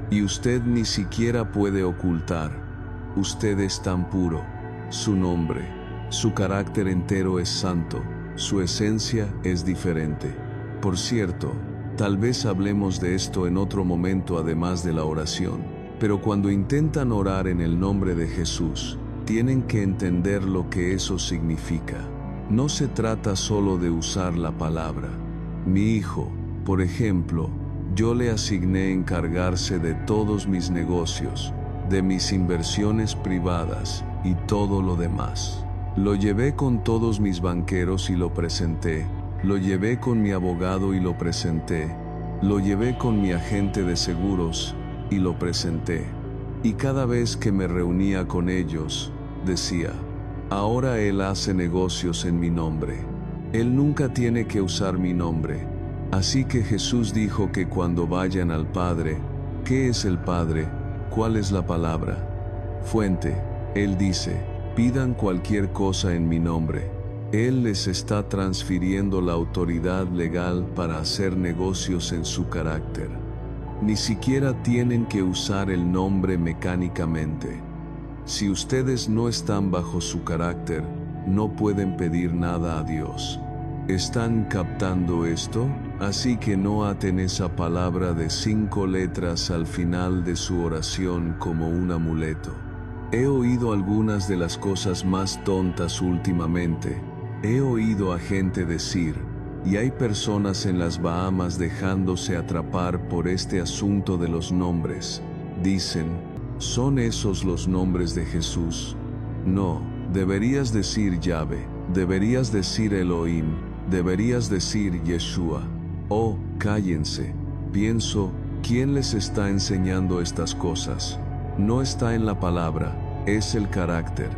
y usted ni siquiera puede ocultar. Usted es tan puro. Su nombre, su carácter entero es santo. Su esencia es diferente. Por cierto, tal vez hablemos de esto en otro momento además de la oración, pero cuando intentan orar en el nombre de Jesús, tienen que entender lo que eso significa. No se trata solo de usar la palabra. Mi hijo, por ejemplo, yo le asigné encargarse de todos mis negocios, de mis inversiones privadas y todo lo demás. Lo llevé con todos mis banqueros y lo presenté. Lo llevé con mi abogado y lo presenté. Lo llevé con mi agente de seguros y lo presenté. Y cada vez que me reunía con ellos, decía, ahora él hace negocios en mi nombre. Él nunca tiene que usar mi nombre. Así que Jesús dijo que cuando vayan al Padre, ¿qué es el Padre? ¿Cuál es la palabra? Fuente. Él dice, pidan cualquier cosa en mi nombre. Él les está transfiriendo la autoridad legal para hacer negocios en su carácter. Ni siquiera tienen que usar el nombre mecánicamente. Si ustedes no están bajo su carácter, no pueden pedir nada a Dios. ¿Están captando esto? Así que no aten esa palabra de 5 letras al final de su oración como un amuleto. He oído algunas de las cosas más tontas últimamente. He oído a gente decir, y hay personas en las Bahamas dejándose atrapar por este asunto de los nombres. Dicen, ¿son esos los nombres de Jesús? No, deberías decir Yahvé, deberías decir Elohim, deberías decir Yeshua. Oh, cállense. Pienso, ¿quién les está enseñando estas cosas? No está en la palabra, es el carácter.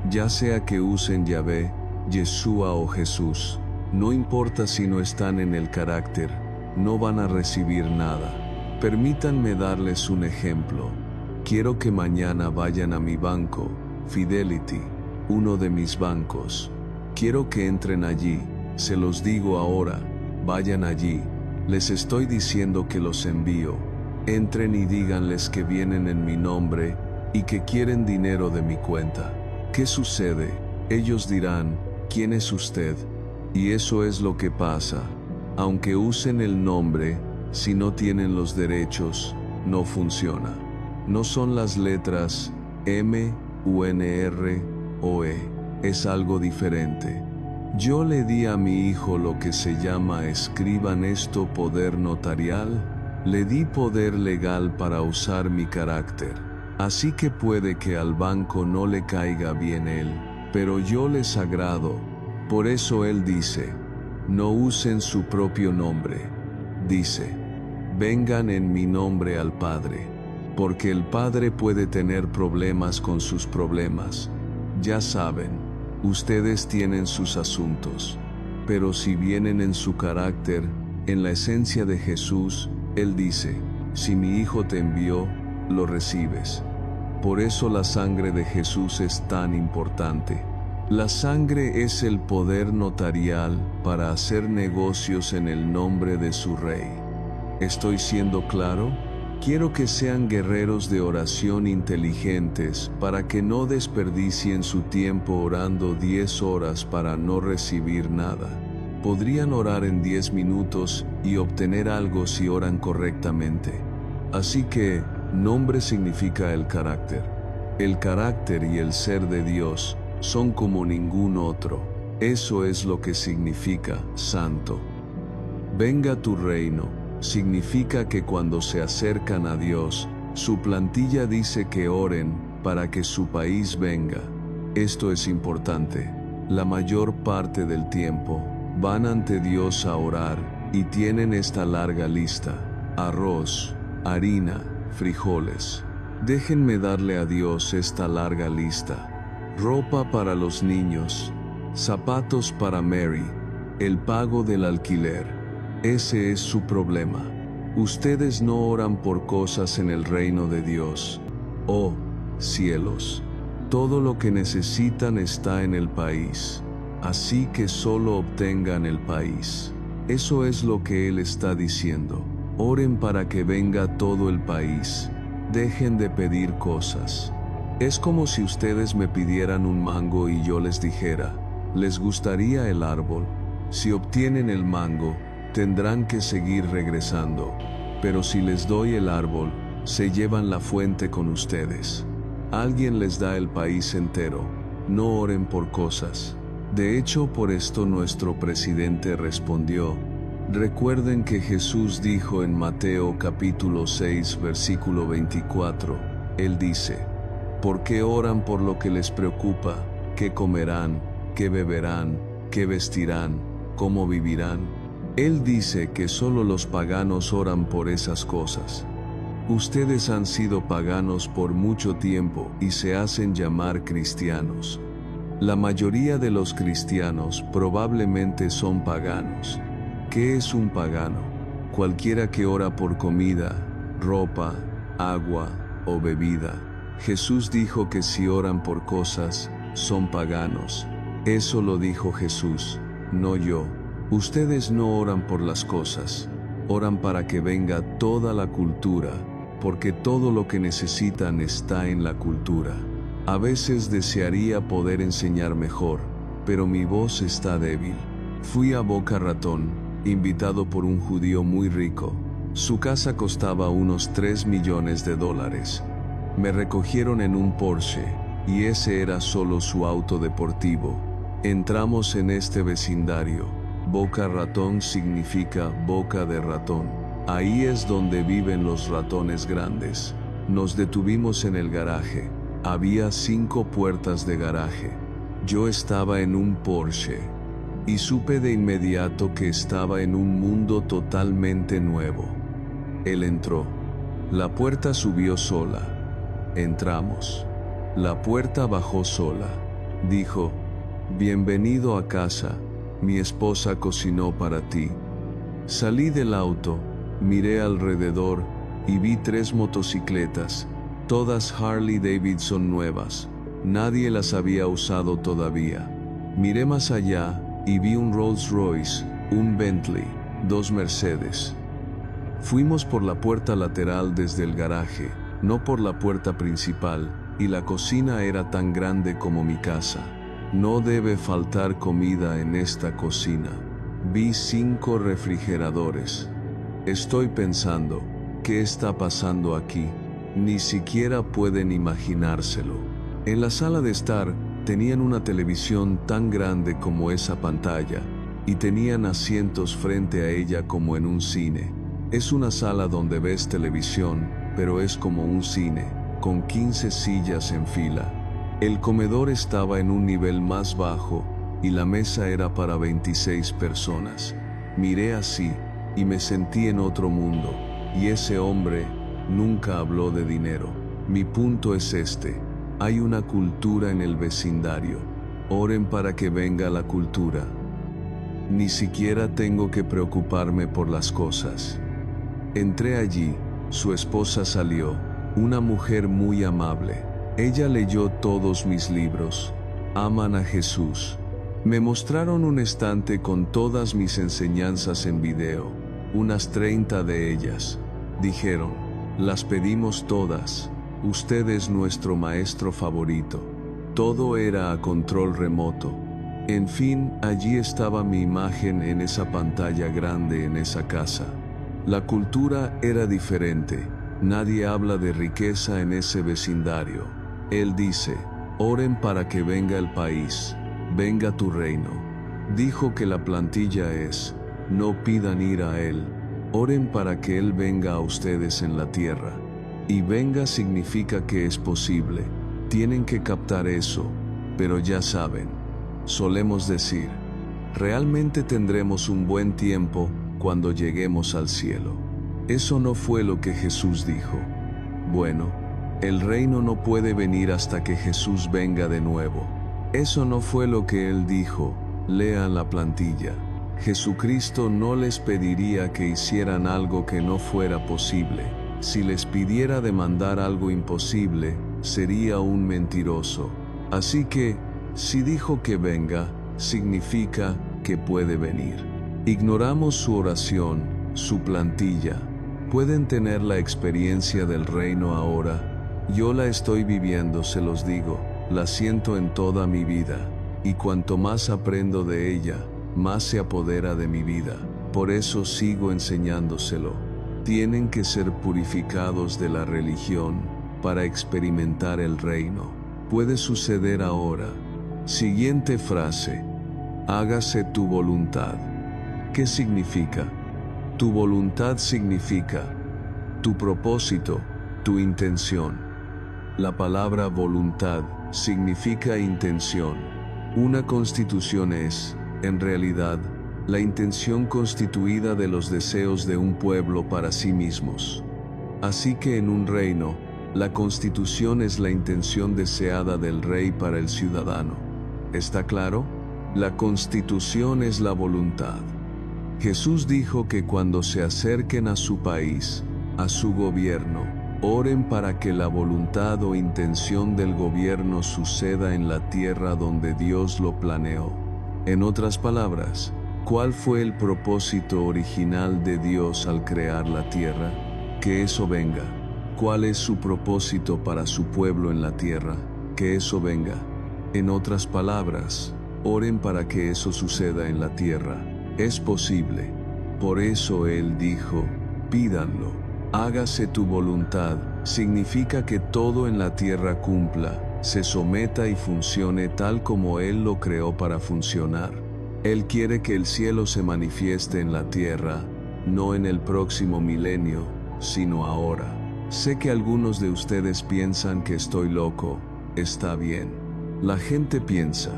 Ya sea que usen Yahvé, Yeshua o Jesús, no importa si no están en el carácter, no van a recibir nada. Permítanme darles un ejemplo. Quiero que mañana vayan a mi banco, Fidelity, uno de mis bancos. Quiero que entren allí, se los digo ahora, vayan allí. Les estoy diciendo que los envío. Entren y díganles que vienen en mi nombre y que quieren dinero de mi cuenta. ¿Qué sucede? Ellos dirán, ¿quién es usted? Y eso es lo que pasa. Aunque usen el nombre, si no tienen los derechos, no funciona. No son las letras M, UNR o E. Es algo diferente. Yo le di a mi hijo lo que se llama, escriban esto, poder notarial. Le di poder legal para usar mi carácter. Así que puede que al banco no le caiga bien él, pero yo les agrado. Por eso él dice, no usen su propio nombre. Dice, vengan en mi nombre al Padre. Porque el Padre puede tener problemas con sus problemas. Ya saben, ustedes tienen sus asuntos. Pero si vienen en su carácter, en la esencia de Jesús, Él dice, si mi Hijo te envió, lo recibes. Por eso la sangre de Jesús es tan importante. La sangre es el poder notarial para hacer negocios en el nombre de su Rey. ¿Estoy siendo claro? Quiero que sean guerreros de oración inteligentes para que no desperdicien su tiempo orando 10 horas para no recibir nada. Podrían orar en 10 minutos y obtener algo si oran correctamente. Así que, nombre significa el carácter. El carácter y el ser de Dios son como ningún otro. Eso es lo que significa santo. Venga tu reino, significa que cuando se acercan a Dios, su plantilla dice que oren para que su país venga. Esto es importante. La mayor parte del tiempo, van ante Dios a orar y tienen esta larga lista: arroz, harina, frijoles. Déjenme darle a Dios esta larga lista. Ropa para los niños, zapatos para Mary, el pago del alquiler. Ese es su problema. Ustedes no oran por cosas en el reino de Dios. Oh, cielos, todo lo que necesitan está en el país. Así que solo obtengan el país. Eso es lo que Él está diciendo. Oren para que venga todo el país. Dejen de pedir cosas. Es como si ustedes me pidieran un mango y yo les dijera, ¿les gustaría el árbol? Si obtienen el mango, tendrán que seguir regresando. Pero si les doy el árbol, se llevan la fuente con ustedes. Alguien les da el país entero. No oren por cosas. De hecho, por esto nuestro presidente respondió. Recuerden que Jesús dijo en Mateo capítulo 6 versículo 24, Él dice, ¿por qué oran por lo que les preocupa? ¿Qué comerán? ¿Qué beberán? ¿Qué vestirán? ¿Cómo vivirán? Él dice que solo los paganos oran por esas cosas. Ustedes han sido paganos por mucho tiempo y se hacen llamar cristianos. La mayoría de los cristianos probablemente son paganos. ¿Qué es un pagano? Cualquiera que ora por comida, ropa, agua o bebida. Jesús dijo que si oran por cosas, son paganos. Eso lo dijo Jesús, no yo. Ustedes no oran por las cosas, oran para que venga toda la cultura, porque todo lo que necesitan está en la cultura. A veces desearía poder enseñar mejor, pero mi voz está débil. Fui a Boca Ratón, invitado por un judío muy rico. Su casa costaba unos $3 millones. Me recogieron en un Porsche, y ese era solo su auto deportivo. Entramos en este vecindario. Boca Ratón significa boca de ratón. Ahí es donde viven los ratones grandes. Nos detuvimos en el garaje. Había 5 puertas de garaje. Yo estaba en un Porsche. Y supe de inmediato que estaba en un mundo totalmente nuevo. Él entró. La puerta subió sola. Entramos. La puerta bajó sola. Dijo: «Bienvenido a casa. Mi esposa cocinó para ti». Salí del auto, miré alrededor y vi 3 motocicletas, todas Harley Davidson nuevas. Nadie las había usado todavía. Miré más allá y vi un Rolls Royce, un Bentley, 2 Mercedes. Fuimos por la puerta lateral desde el garaje, no por la puerta principal, y la cocina era tan grande como mi casa. No debe faltar comida en esta cocina. Vi 5 refrigeradores. Estoy pensando, ¿qué está pasando aquí? Ni siquiera pueden imaginárselo. En la sala de estar, tenían una televisión tan grande como esa pantalla, y tenían asientos frente a ella como en un cine. Es una sala donde ves televisión, pero es como un cine, con 15 sillas en fila. El comedor estaba en un nivel más bajo, y la mesa era para 26 personas. Miré así, y me sentí en otro mundo, y ese hombre nunca habló de dinero. Mi punto es este: hay una cultura en el vecindario. Oren para que venga la cultura. Ni siquiera tengo que preocuparme por las cosas. Entré allí, su esposa salió, una mujer muy amable. Ella leyó todos mis libros. Aman a Jesús. Me mostraron un estante con todas mis enseñanzas en video, unas 30 de ellas. Dijeron: «Las pedimos todas. Usted es nuestro maestro favorito». Todo era a control remoto. En fin, allí estaba mi imagen en esa pantalla grande en esa casa. La cultura era diferente. Nadie habla de riqueza en ese vecindario. Él dice: «Oren para que venga el país, venga tu reino». Dijo que la plantilla es: «No pidan ir a Él, oren para que Él venga a ustedes en la tierra». Y venga significa que es posible. Tienen que captar eso, pero ya saben. Solemos decir: «Realmente tendremos un buen tiempo cuando lleguemos al cielo». Eso no fue lo que Jesús dijo. Bueno, el reino no puede venir hasta que Jesús venga de nuevo. Eso no fue lo que Él dijo. Lean la plantilla. Jesucristo no les pediría que hicieran algo que no fuera posible. Si les pidiera demandar algo imposible, sería un mentiroso. Así que, si dijo que venga, significa que puede venir. Ignoramos su oración, su plantilla. Pueden tener la experiencia del reino ahora. Yo la estoy viviendo, se los digo, la siento en toda mi vida, y cuanto más aprendo de ella, más se apodera de mi vida. Por eso sigo enseñándoselo. Tienen que ser purificados de la religión para experimentar el reino. Puede suceder ahora. Siguiente frase: hágase tu voluntad. ¿Qué significa? Tu voluntad significa tu propósito, tu intención. La palabra voluntad significa intención. Una constitución es, en realidad, la intención constituida de los deseos de un pueblo para sí mismos. Así que en un reino, la constitución es la intención deseada del rey para el ciudadano. ¿Está claro? La constitución es la voluntad. Jesús dijo que cuando se acerquen a su país, a su gobierno, oren para que la voluntad o intención del gobierno suceda en la tierra donde Dios lo planeó. En otras palabras, ¿cuál fue el propósito original de Dios al crear la tierra? Que eso venga. ¿Cuál es su propósito para su pueblo en la tierra? Que eso venga. En otras palabras, oren para que eso suceda en la tierra. Es posible. Por eso Él dijo: pídanlo. Hágase tu voluntad, significa que todo en la tierra cumpla, se someta y funcione tal como Él lo creó para funcionar. Él quiere que el cielo se manifieste en la tierra, no en el próximo milenio, sino ahora. Sé que algunos de ustedes piensan que estoy loco. Está bien. La gente piensa,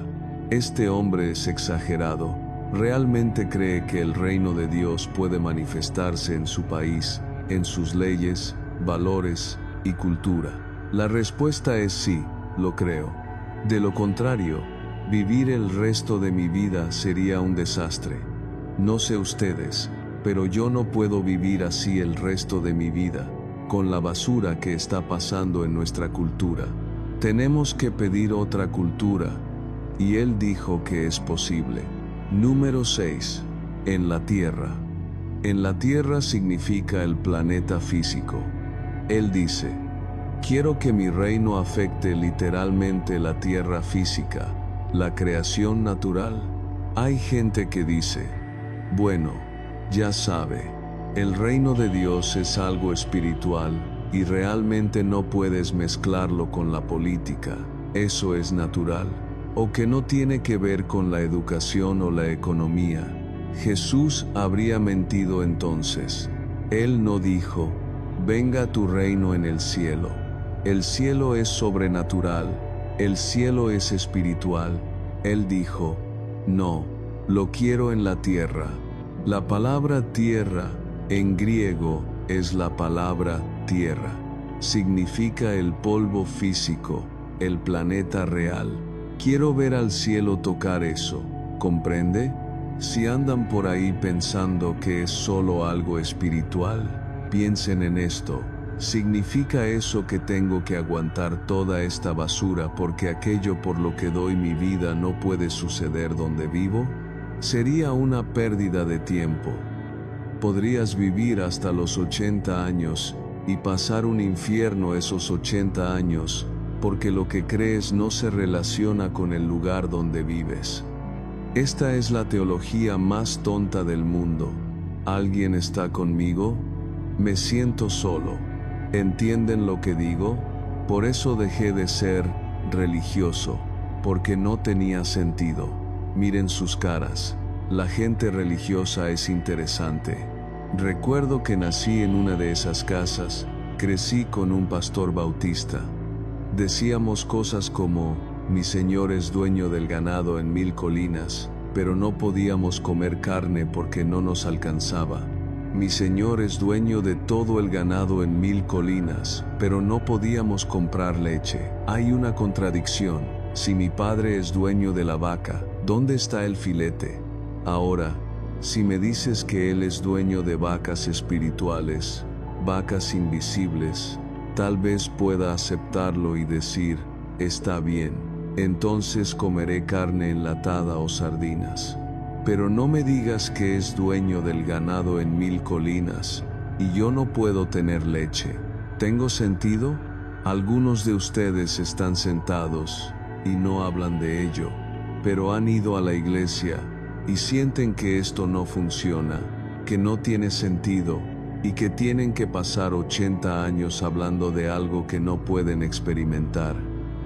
este hombre es exagerado. ¿Realmente cree que el reino de Dios puede manifestarse en su país, en sus leyes, valores y cultura? La respuesta es sí, lo creo. De lo contrario, vivir el resto de mi vida sería un desastre. No sé ustedes, pero yo no puedo vivir así el resto de mi vida, con la basura que está pasando en nuestra cultura. Tenemos que pedir otra cultura, y Él dijo que es posible. Número 6. En la tierra. En la tierra significa el planeta físico. Él dice, quiero que mi reino afecte literalmente la tierra física, la creación natural. Hay gente que dice, bueno, ya sabe, el reino de Dios es algo espiritual y realmente no puedes mezclarlo con la política, eso es natural, o que no tiene que ver con la educación o la economía. Jesús habría mentido entonces. Él no dijo, venga tu reino en el cielo. El cielo es sobrenatural, el cielo es espiritual. Él dijo, no, lo quiero en la tierra. La palabra tierra, en griego, es la palabra tierra. Significa el polvo físico, el planeta real. Quiero ver al cielo tocar eso, ¿comprende? Si andan por ahí pensando que es solo algo espiritual, piensen en esto. ¿Significa eso que tengo que aguantar toda esta basura porque aquello por lo que doy mi vida no puede suceder donde vivo? Sería una pérdida de tiempo. Podrías vivir hasta los 80 años y pasar un infierno esos 80 años, porque lo que crees no se relaciona con el lugar donde vives. Esta es la teología más tonta del mundo. ¿Alguien está conmigo? Me siento solo. ¿Entienden lo que digo? Por eso dejé de ser religioso, porque no tenía sentido. Miren sus caras. La gente religiosa es interesante. Recuerdo que nací en una de esas casas, crecí con un pastor bautista. Decíamos cosas como, mi Señor es dueño del ganado en 1000 colinas, pero no podíamos comer carne porque no nos alcanzaba. Mi Señor es dueño de todo el ganado en 1000 colinas, pero no podíamos comprar leche. Hay una contradicción. Si mi Padre es dueño de la vaca, ¿dónde está el filete? Ahora, si me dices que Él es dueño de vacas espirituales, vacas invisibles, tal vez pueda aceptarlo y decir, está bien, entonces comeré carne enlatada o sardinas. Pero no me digas que es dueño del ganado en 1000 colinas, y yo no puedo tener leche. ¿Tengo sentido? Algunos de ustedes están sentados, y no hablan de ello, pero han ido a la iglesia, y sienten que esto no funciona, que no tiene sentido, y que tienen que pasar 80 años hablando de algo que no pueden experimentar.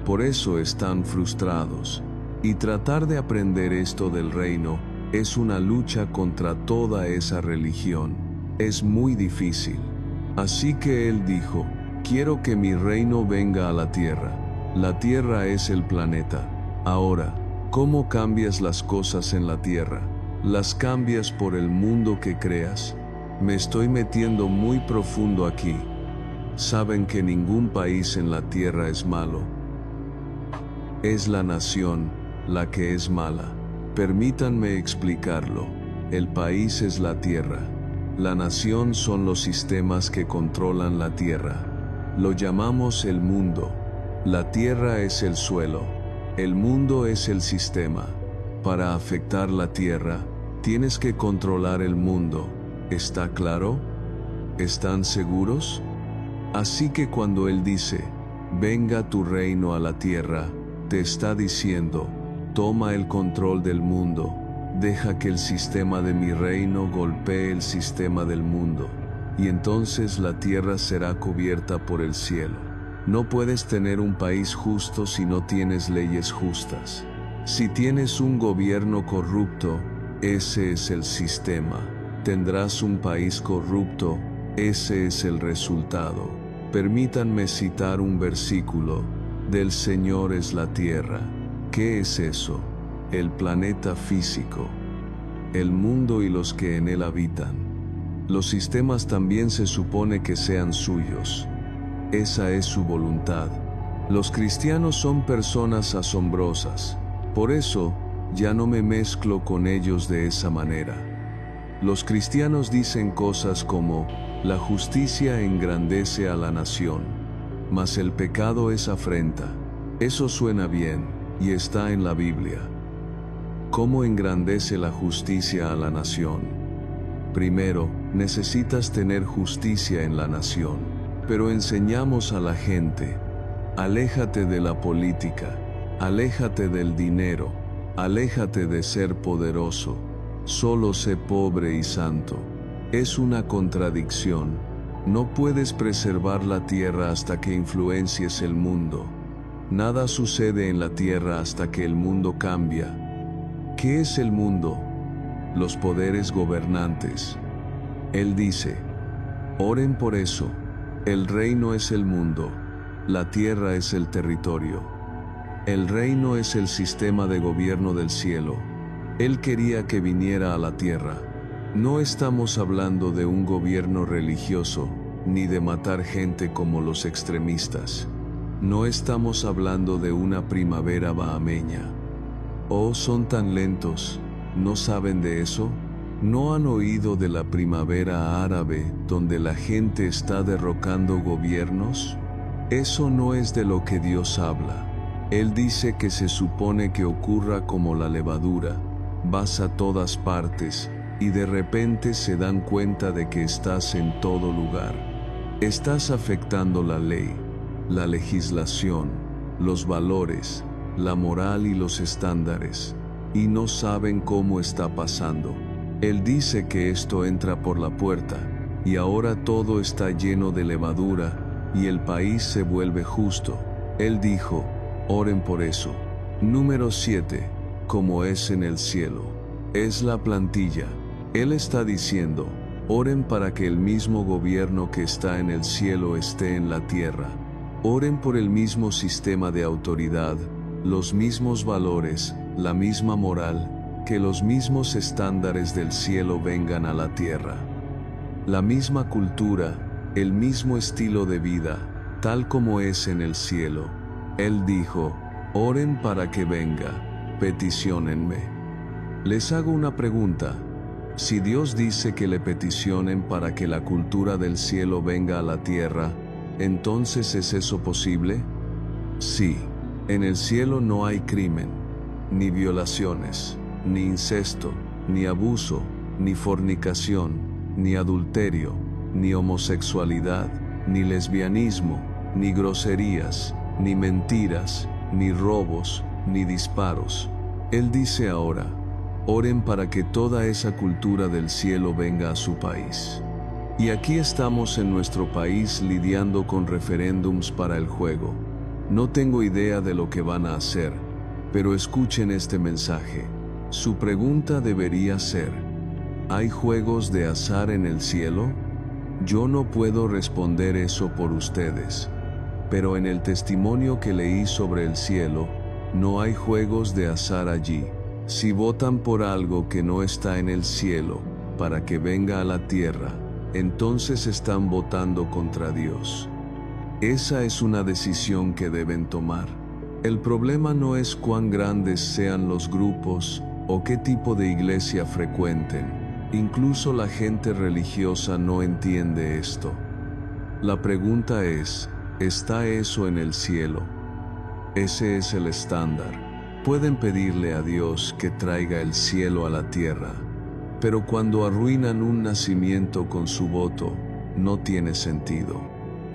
Por eso están frustrados. Y tratar de aprender esto del reino es una lucha contra toda esa religión. Es muy difícil. Así que Él dijo, quiero que mi reino venga a la tierra. La tierra es el planeta. Ahora, ¿cómo cambias las cosas en la tierra? Las cambias por el mundo que creas. Me estoy metiendo muy profundo aquí. Saben que ningún país en la tierra es malo. Es la nación la que es mala. Permítanme explicarlo. El país es la tierra. La nación son los sistemas que controlan la tierra. Lo llamamos el mundo. La tierra es el suelo. El mundo es el sistema. Para afectar la tierra, tienes que controlar el mundo. ¿Está claro? ¿Están seguros? Así que cuando Él dice, venga tu reino a la tierra, te está diciendo, toma el control del mundo, deja que el sistema de mi reino golpee el sistema del mundo, y entonces la tierra será cubierta por el cielo. No puedes tener un país justo si no tienes leyes justas. Si tienes un gobierno corrupto, ese es el sistema. Tendrás un país corrupto, ese es el resultado. Permítanme citar un versículo: del Señor es la tierra. ¿Qué es eso? El planeta físico, el mundo y los que en él habitan. Los sistemas también se supone que sean suyos. Esa es su voluntad. Los cristianos son personas asombrosas. Por eso, ya no me mezclo con ellos de esa manera. Los cristianos dicen cosas como: la justicia engrandece a la nación, mas el pecado es afrenta. Eso suena bien, y está en la Biblia. ¿Cómo engrandece la justicia a la nación? Primero, necesitas tener justicia en la nación. Pero enseñamos a la gente: aléjate de la política, aléjate del dinero, aléjate de ser poderoso, solo sé pobre y santo. Es una contradicción. No puedes preservar la tierra hasta que influencies el mundo. Nada sucede en la tierra hasta que el mundo cambia. ¿Qué es el mundo? Los poderes gobernantes. Él dice: oren por eso. El reino es el mundo, la tierra es el territorio. El reino es el sistema de gobierno del cielo. Él quería que viniera a la tierra. No estamos hablando de un gobierno religioso, ni de matar gente como los extremistas. No estamos hablando de una primavera bahameña. Oh, son tan lentos, ¿no saben de eso? ¿No han oído de la primavera árabe, donde la gente está derrocando gobiernos? Eso no es de lo que Dios habla. Él dice que se supone que ocurra como la levadura. Vas a todas partes, y de repente se dan cuenta de que estás en todo lugar. Estás afectando la ley, la legislación, los valores, la moral y los estándares, y no saben cómo está pasando. Él dice que esto entra por la puerta, y ahora todo está lleno de levadura, y el país se vuelve justo. Él dijo: oren por eso. Número 7. Como es en el cielo. Es la plantilla. Él está diciendo: oren para que el mismo gobierno que está en el cielo esté en la tierra. Oren por el mismo sistema de autoridad, los mismos valores, la misma moral, que los mismos estándares del cielo vengan a la tierra. La misma cultura, el mismo estilo de vida, tal como es en el cielo. Él dijo: oren para que venga, peticiónenme. Les hago una pregunta. Si Dios dice que le peticionen para que la cultura del cielo venga a la tierra, ¿entonces es eso posible? Sí. En el cielo no hay crimen, ni violaciones, ni incesto, ni abuso, ni fornicación, ni adulterio, ni homosexualidad, ni lesbianismo, ni groserías, ni mentiras, ni robos, ni disparos. Él dice ahora: oren para que toda esa cultura del cielo venga a su país. Y aquí estamos en nuestro país lidiando con referéndums para el juego. No tengo idea de lo que van a hacer, pero escuchen este mensaje. Su pregunta debería ser: ¿hay juegos de azar en el cielo? Yo no puedo responder eso por ustedes, pero en el testimonio que leí sobre el cielo, no hay juegos de azar allí. Si votan por algo que no está en el cielo, para que venga a la tierra, entonces están votando contra Dios. Esa es una decisión que deben tomar. El problema no es cuán grandes sean los grupos o qué tipo de iglesia frecuenten. Incluso la gente religiosa no entiende esto. La pregunta es: ¿está eso en el cielo? Ese es el estándar. Pueden pedirle a Dios que traiga el cielo a la tierra, pero cuando arruinan un nacimiento con su voto, no tiene sentido.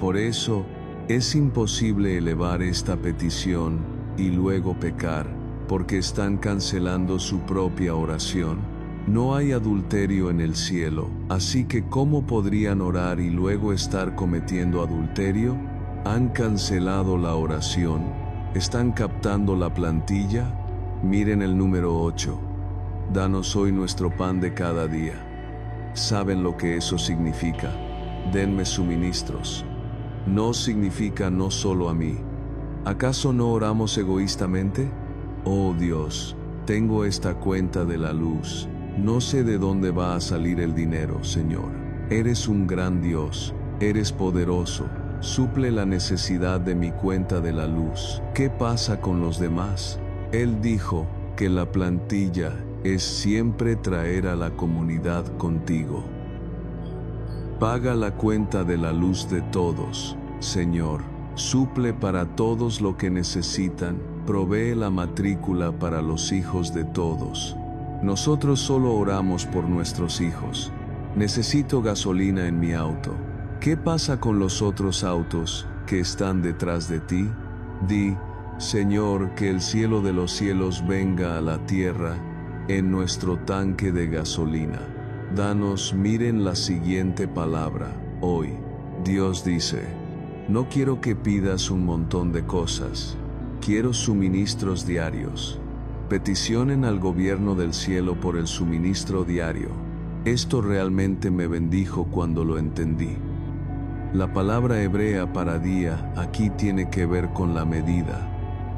Por eso, es imposible elevar esta petición y luego pecar, porque están cancelando su propia oración. No hay adulterio en el cielo, así que ¿cómo podrían orar y luego estar cometiendo adulterio? Han cancelado la oración. ¿Están captando la plantilla? Miren el número 8. Danos hoy nuestro pan de cada día. ¿Saben lo que eso significa? Denme suministros. No significa no solo a mí. ¿Acaso no oramos egoístamente? Oh Dios, tengo esta cuenta de la luz. No sé de dónde va a salir el dinero, Señor. Eres un gran Dios. Eres poderoso. Suple la necesidad de mi cuenta de la luz. ¿Qué pasa con los demás? Él dijo que la plantilla es siempre traer a la comunidad contigo. Paga la cuenta de la luz de todos, Señor. Suple para todos lo que necesitan. Provee la matrícula para los hijos de todos. Nosotros solo oramos por nuestros hijos. Necesito gasolina en mi auto. ¿Qué pasa con los otros autos que están detrás de ti? Di, Señor, que el cielo de los cielos venga a la tierra en nuestro tanque de gasolina. Danos, miren la siguiente palabra. Hoy, Dios dice, no quiero que pidas un montón de cosas. Quiero suministros diarios. Peticionen al gobierno del cielo por el suministro diario. Esto realmente me bendijo cuando lo entendí. La palabra hebrea para día aquí tiene que ver con la medida.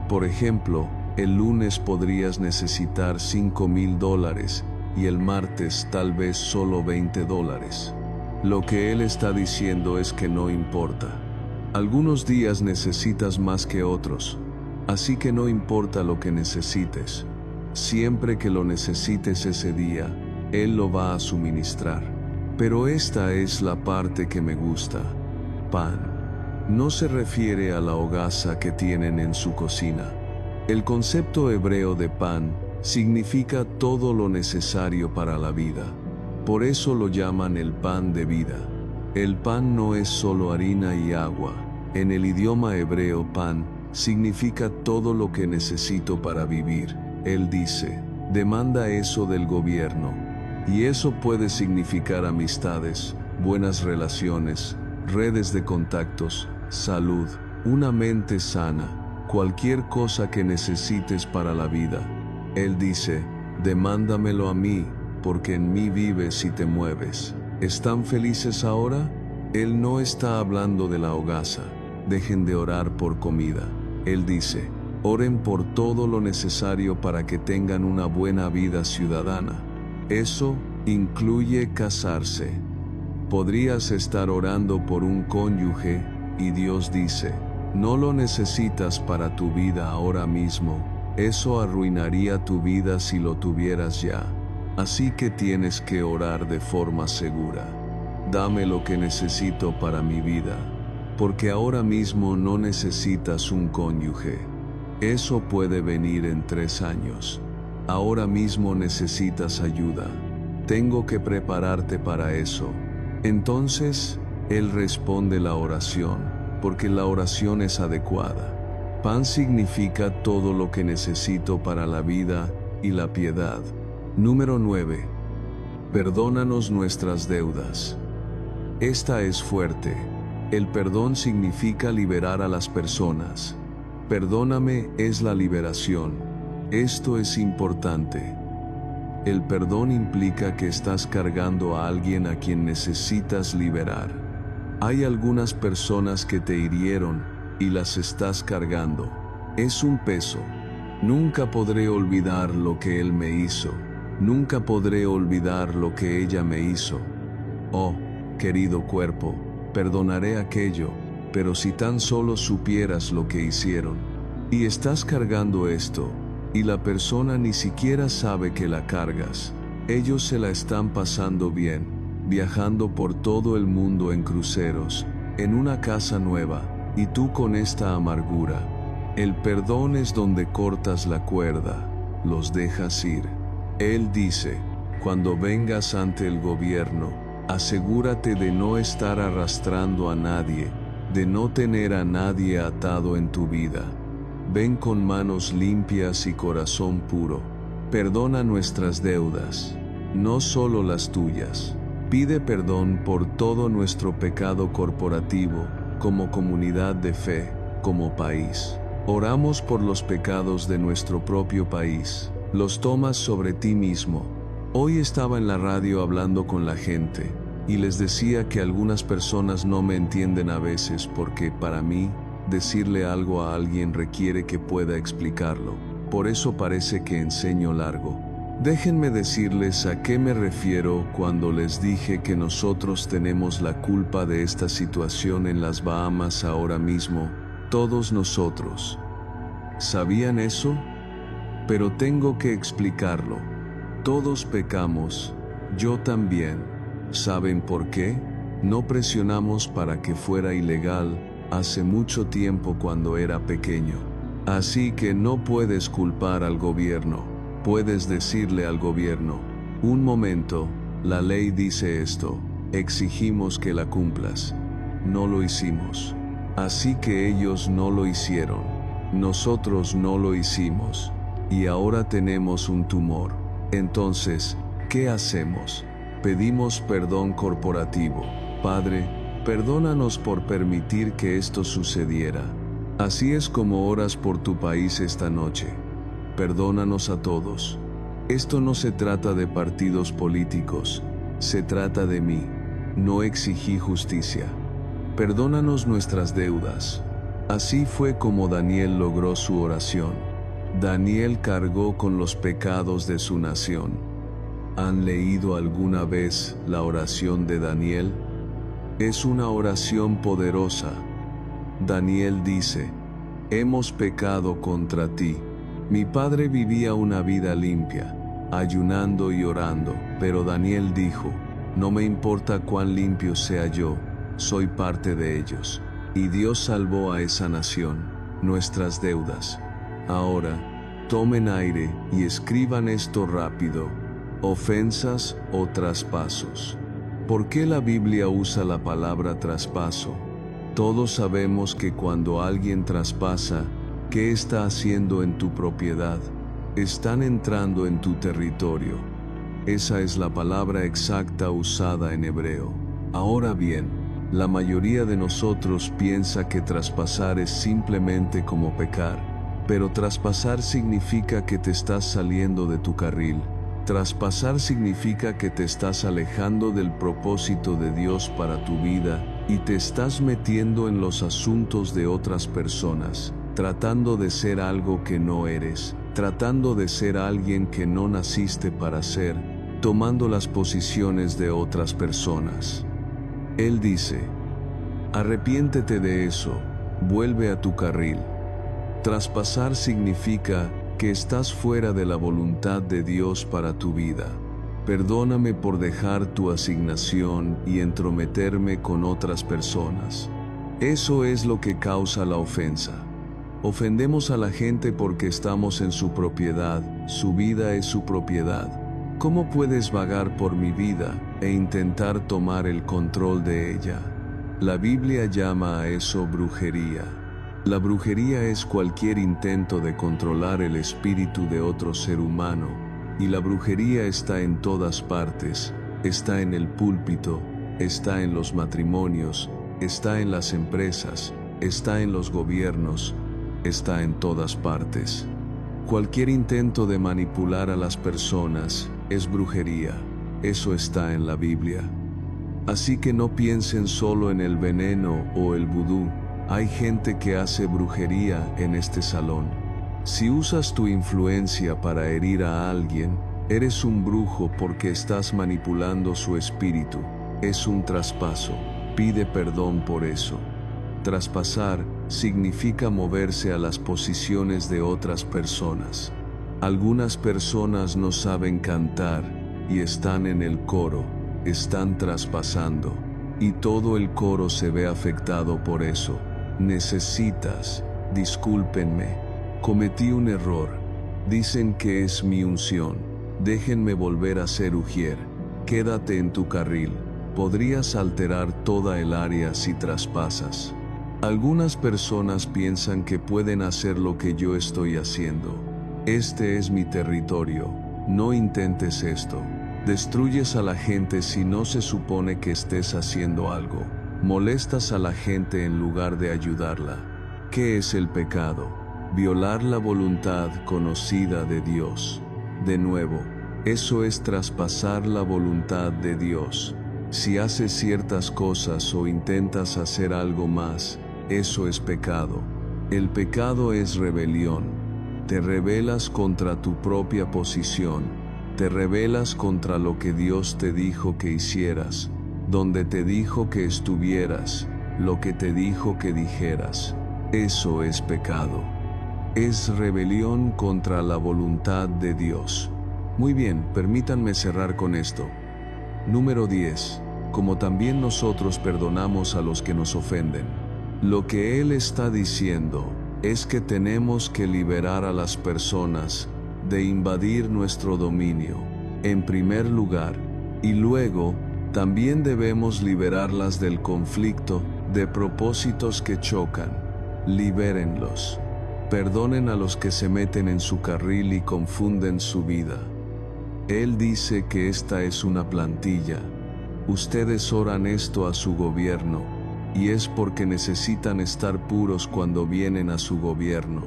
Por ejemplo, el lunes podrías necesitar $5,000 y el martes tal vez solo $20. Lo que él está diciendo es que no importa. Algunos días necesitas más que otros, así que no importa lo que necesites. Siempre que lo necesites ese día, él lo va a suministrar. Pero esta es la parte que me gusta. Pan. No se refiere a la hogaza que tienen en su cocina. El concepto hebreo de pan significa todo lo necesario para la vida. Por eso lo llaman el pan de vida. El pan no es solo harina y agua. En el idioma hebreo, pan significa todo lo que necesito para vivir. Él dice, demanda eso del gobierno. Y eso puede significar amistades, buenas relaciones, redes de contactos, salud, una mente sana, cualquier cosa que necesites para la vida. Él dice, demándamelo a mí, porque en mí vives y te mueves. ¿Están felices ahora? Él no está hablando de la hogaza. Dejen de orar por comida. Él dice, oren por todo lo necesario para que tengan una buena vida ciudadana. Eso incluye casarse. Podrías estar orando por un cónyuge y Dios dice, no lo necesitas para tu vida ahora mismo. Eso arruinaría tu vida si lo tuvieras ya. Así que tienes que orar de forma segura. Dame lo que necesito para mi vida, porque ahora mismo no necesitas un cónyuge. Eso puede venir en 3 años. Ahora mismo necesitas ayuda. Tengo que prepararte para eso. Entonces, Él responde la oración, porque la oración es adecuada. Pan significa todo lo que necesito para la vida y la piedad. Número 9. Perdónanos nuestras deudas. Esta es fuerte. El perdón significa liberar a las personas. Perdóname es la liberación. Esto es importante. El perdón implica que estás cargando a alguien a quien necesitas liberar. Hay algunas personas que te hirieron y las estás cargando. Es un peso. Nunca podré olvidar lo que él me hizo. Nunca podré olvidar lo que ella me hizo. Oh, querido cuerpo, perdonaré aquello, pero si tan solo supieras lo que hicieron. Y estás cargando esto, y la persona ni siquiera sabe que la cargas. Ellos se la están pasando bien, viajando por todo el mundo en cruceros, en una casa nueva, y tú con esta amargura. El perdón es donde cortas la cuerda, los dejas ir. Él dice, cuando vengas ante el gobierno, asegúrate de no estar arrastrando a nadie, de no tener a nadie atado en tu vida. Ven con manos limpias y corazón puro. Perdona nuestras deudas, no solo las tuyas. Pide perdón por todo nuestro pecado corporativo, como comunidad de fe, como país. Oramos por los pecados de nuestro propio país. Los tomas sobre ti mismo. Hoy estaba en la radio hablando con la gente, y les decía que algunas personas no me entienden a veces porque, para mí, decirle algo a alguien requiere que pueda explicarlo. Por eso parece que enseño largo. Déjenme decirles a qué me refiero cuando les dije que nosotros tenemos la culpa de esta situación en las Bahamas ahora mismo, todos nosotros. ¿Sabían eso? Pero tengo que explicarlo. Todos pecamos, yo también. ¿Saben por qué? No presionamos para que fuera ilegal hace mucho tiempo cuando era pequeño. Así que no puedes culpar al gobierno. Puedes decirle al gobierno: un momento, la ley dice esto, exigimos que la cumplas. No lo hicimos. Así que ellos no lo hicieron. Nosotros no lo hicimos. Y ahora tenemos un tumor. Entonces, ¿qué hacemos? Pedimos perdón corporativo. Padre, perdónanos por permitir que esto sucediera. Así es como oras por tu país esta noche. Perdónanos a todos. Esto no se trata de partidos políticos, se trata de mí. No exigí justicia. Perdónanos nuestras deudas. Así fue como Daniel logró su oración. Daniel cargó con los pecados de su nación. ¿Han leído alguna vez la oración de Daniel? Es una oración poderosa. Daniel dice: hemos pecado contra ti. Mi padre vivía una vida limpia, ayunando y orando, pero Daniel dijo: no me importa cuán limpio sea yo, soy parte de ellos. Y Dios salvó a esa nación, nuestras deudas. Ahora, tomen aire y escriban esto rápido: ofensas o traspasos. ¿Por qué la Biblia usa la palabra traspaso? Todos sabemos que cuando alguien traspasa, ¿qué está haciendo en tu propiedad? Están entrando en tu territorio. Esa es la palabra exacta usada en hebreo. Ahora bien, la mayoría de nosotros piensa que traspasar es simplemente como pecar, pero traspasar significa que te estás saliendo de tu carril. Traspasar significa que te estás alejando del propósito de Dios para tu vida y te estás metiendo en los asuntos de otras personas, tratando de ser algo que no eres, tratando de ser alguien que no naciste para ser, tomando las posiciones de otras personas. Él dice: arrepiéntete de eso, vuelve a tu carril. Traspasar significa que estás fuera de la voluntad de Dios para tu vida. Perdóname por dejar tu asignación y entrometerme con otras personas. Eso es lo que causa la ofensa. Ofendemos a la gente porque estamos en su propiedad, su vida es su propiedad. ¿Cómo puedes vagar por mi vida e intentar tomar el control de ella? La Biblia llama a eso brujería. La brujería es cualquier intento de controlar el espíritu de otro ser humano, y la brujería está en todas partes, está en el púlpito, está en los matrimonios, está en las empresas, está en los gobiernos, está en todas partes. Cualquier intento de manipular a las personas es brujería. Eso está en la Biblia. Así que no piensen solo en el veneno o el vudú. Hay gente que hace brujería en este salón. Si usas tu influencia para herir a alguien, eres un brujo porque estás manipulando su espíritu. Es un traspaso. Pide perdón por eso. Traspasar significa moverse a las posiciones de otras personas. Algunas personas no saben cantar y están en el coro, están traspasando, y todo el coro se ve afectado por eso. Discúlpenme, cometí un error. Dicen que es mi unción. Déjenme volver a ser ujier. Quédate en tu carril. Podrías alterar toda el área si traspasas. Algunas personas piensan que pueden hacer lo que yo estoy haciendo. Este es mi territorio. No intentes esto. Destruyes a la gente si no se supone que estés haciendo algo. Molestas a la gente en lugar de ayudarla. ¿Qué es el pecado? violar la voluntad conocida de Dios. De nuevo, eso es traspasar la voluntad de Dios. Si haces ciertas cosas o intentas hacer algo más, eso es pecado. El pecado es rebelión. Te rebelas contra tu propia posición. Te rebelas contra lo que Dios te dijo que hicieras, donde te dijo que estuvieras, lo que te dijo que dijeras. Eso es pecado. Es rebelión contra la voluntad de Dios. Muy bien, permítanme cerrar con esto. Número 10. Como también nosotros perdonamos a los que nos ofenden. Lo que Él está diciendo es que tenemos que liberar a las personas de invadir nuestro dominio, en primer lugar, y luego también debemos liberarlas del conflicto de propósitos que chocan. Libérenlos. Perdonen a los que se meten en su carril y confunden su vida. Él dice que esta es una plantilla. Ustedes oran esto a su gobierno, y es porque necesitan estar puros cuando vienen a su gobierno.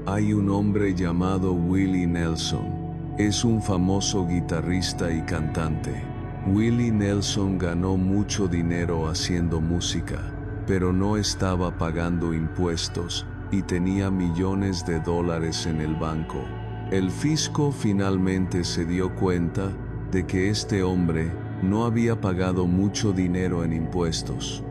Hay un hombre llamado Willie Nelson. Es un famoso guitarrista y cantante. Willie Nelson ganó mucho dinero haciendo música, pero no estaba pagando impuestos y tenía millones de dólares en el banco. El fisco finalmente se dio cuenta de que este hombre no había pagado mucho dinero en impuestos.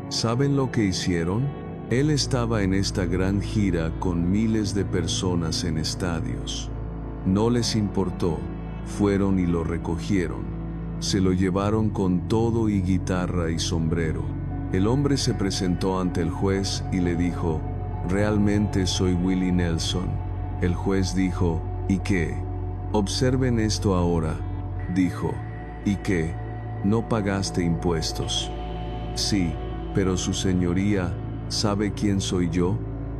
¿Saben lo que hicieron? Él estaba en esta gran gira con miles de personas en estadios. No les importó, fueron y lo recogieron. Se lo llevaron con todo y guitarra y sombrero. El hombre se presentó ante el juez y le dijo: «Realmente soy Willie Nelson». El juez dijo: «¿Y qué? Observen esto ahora», dijo. «¿Y qué? ¿No pagaste impuestos?». «Sí, pero su señoría, ¿sabe quién soy yo?».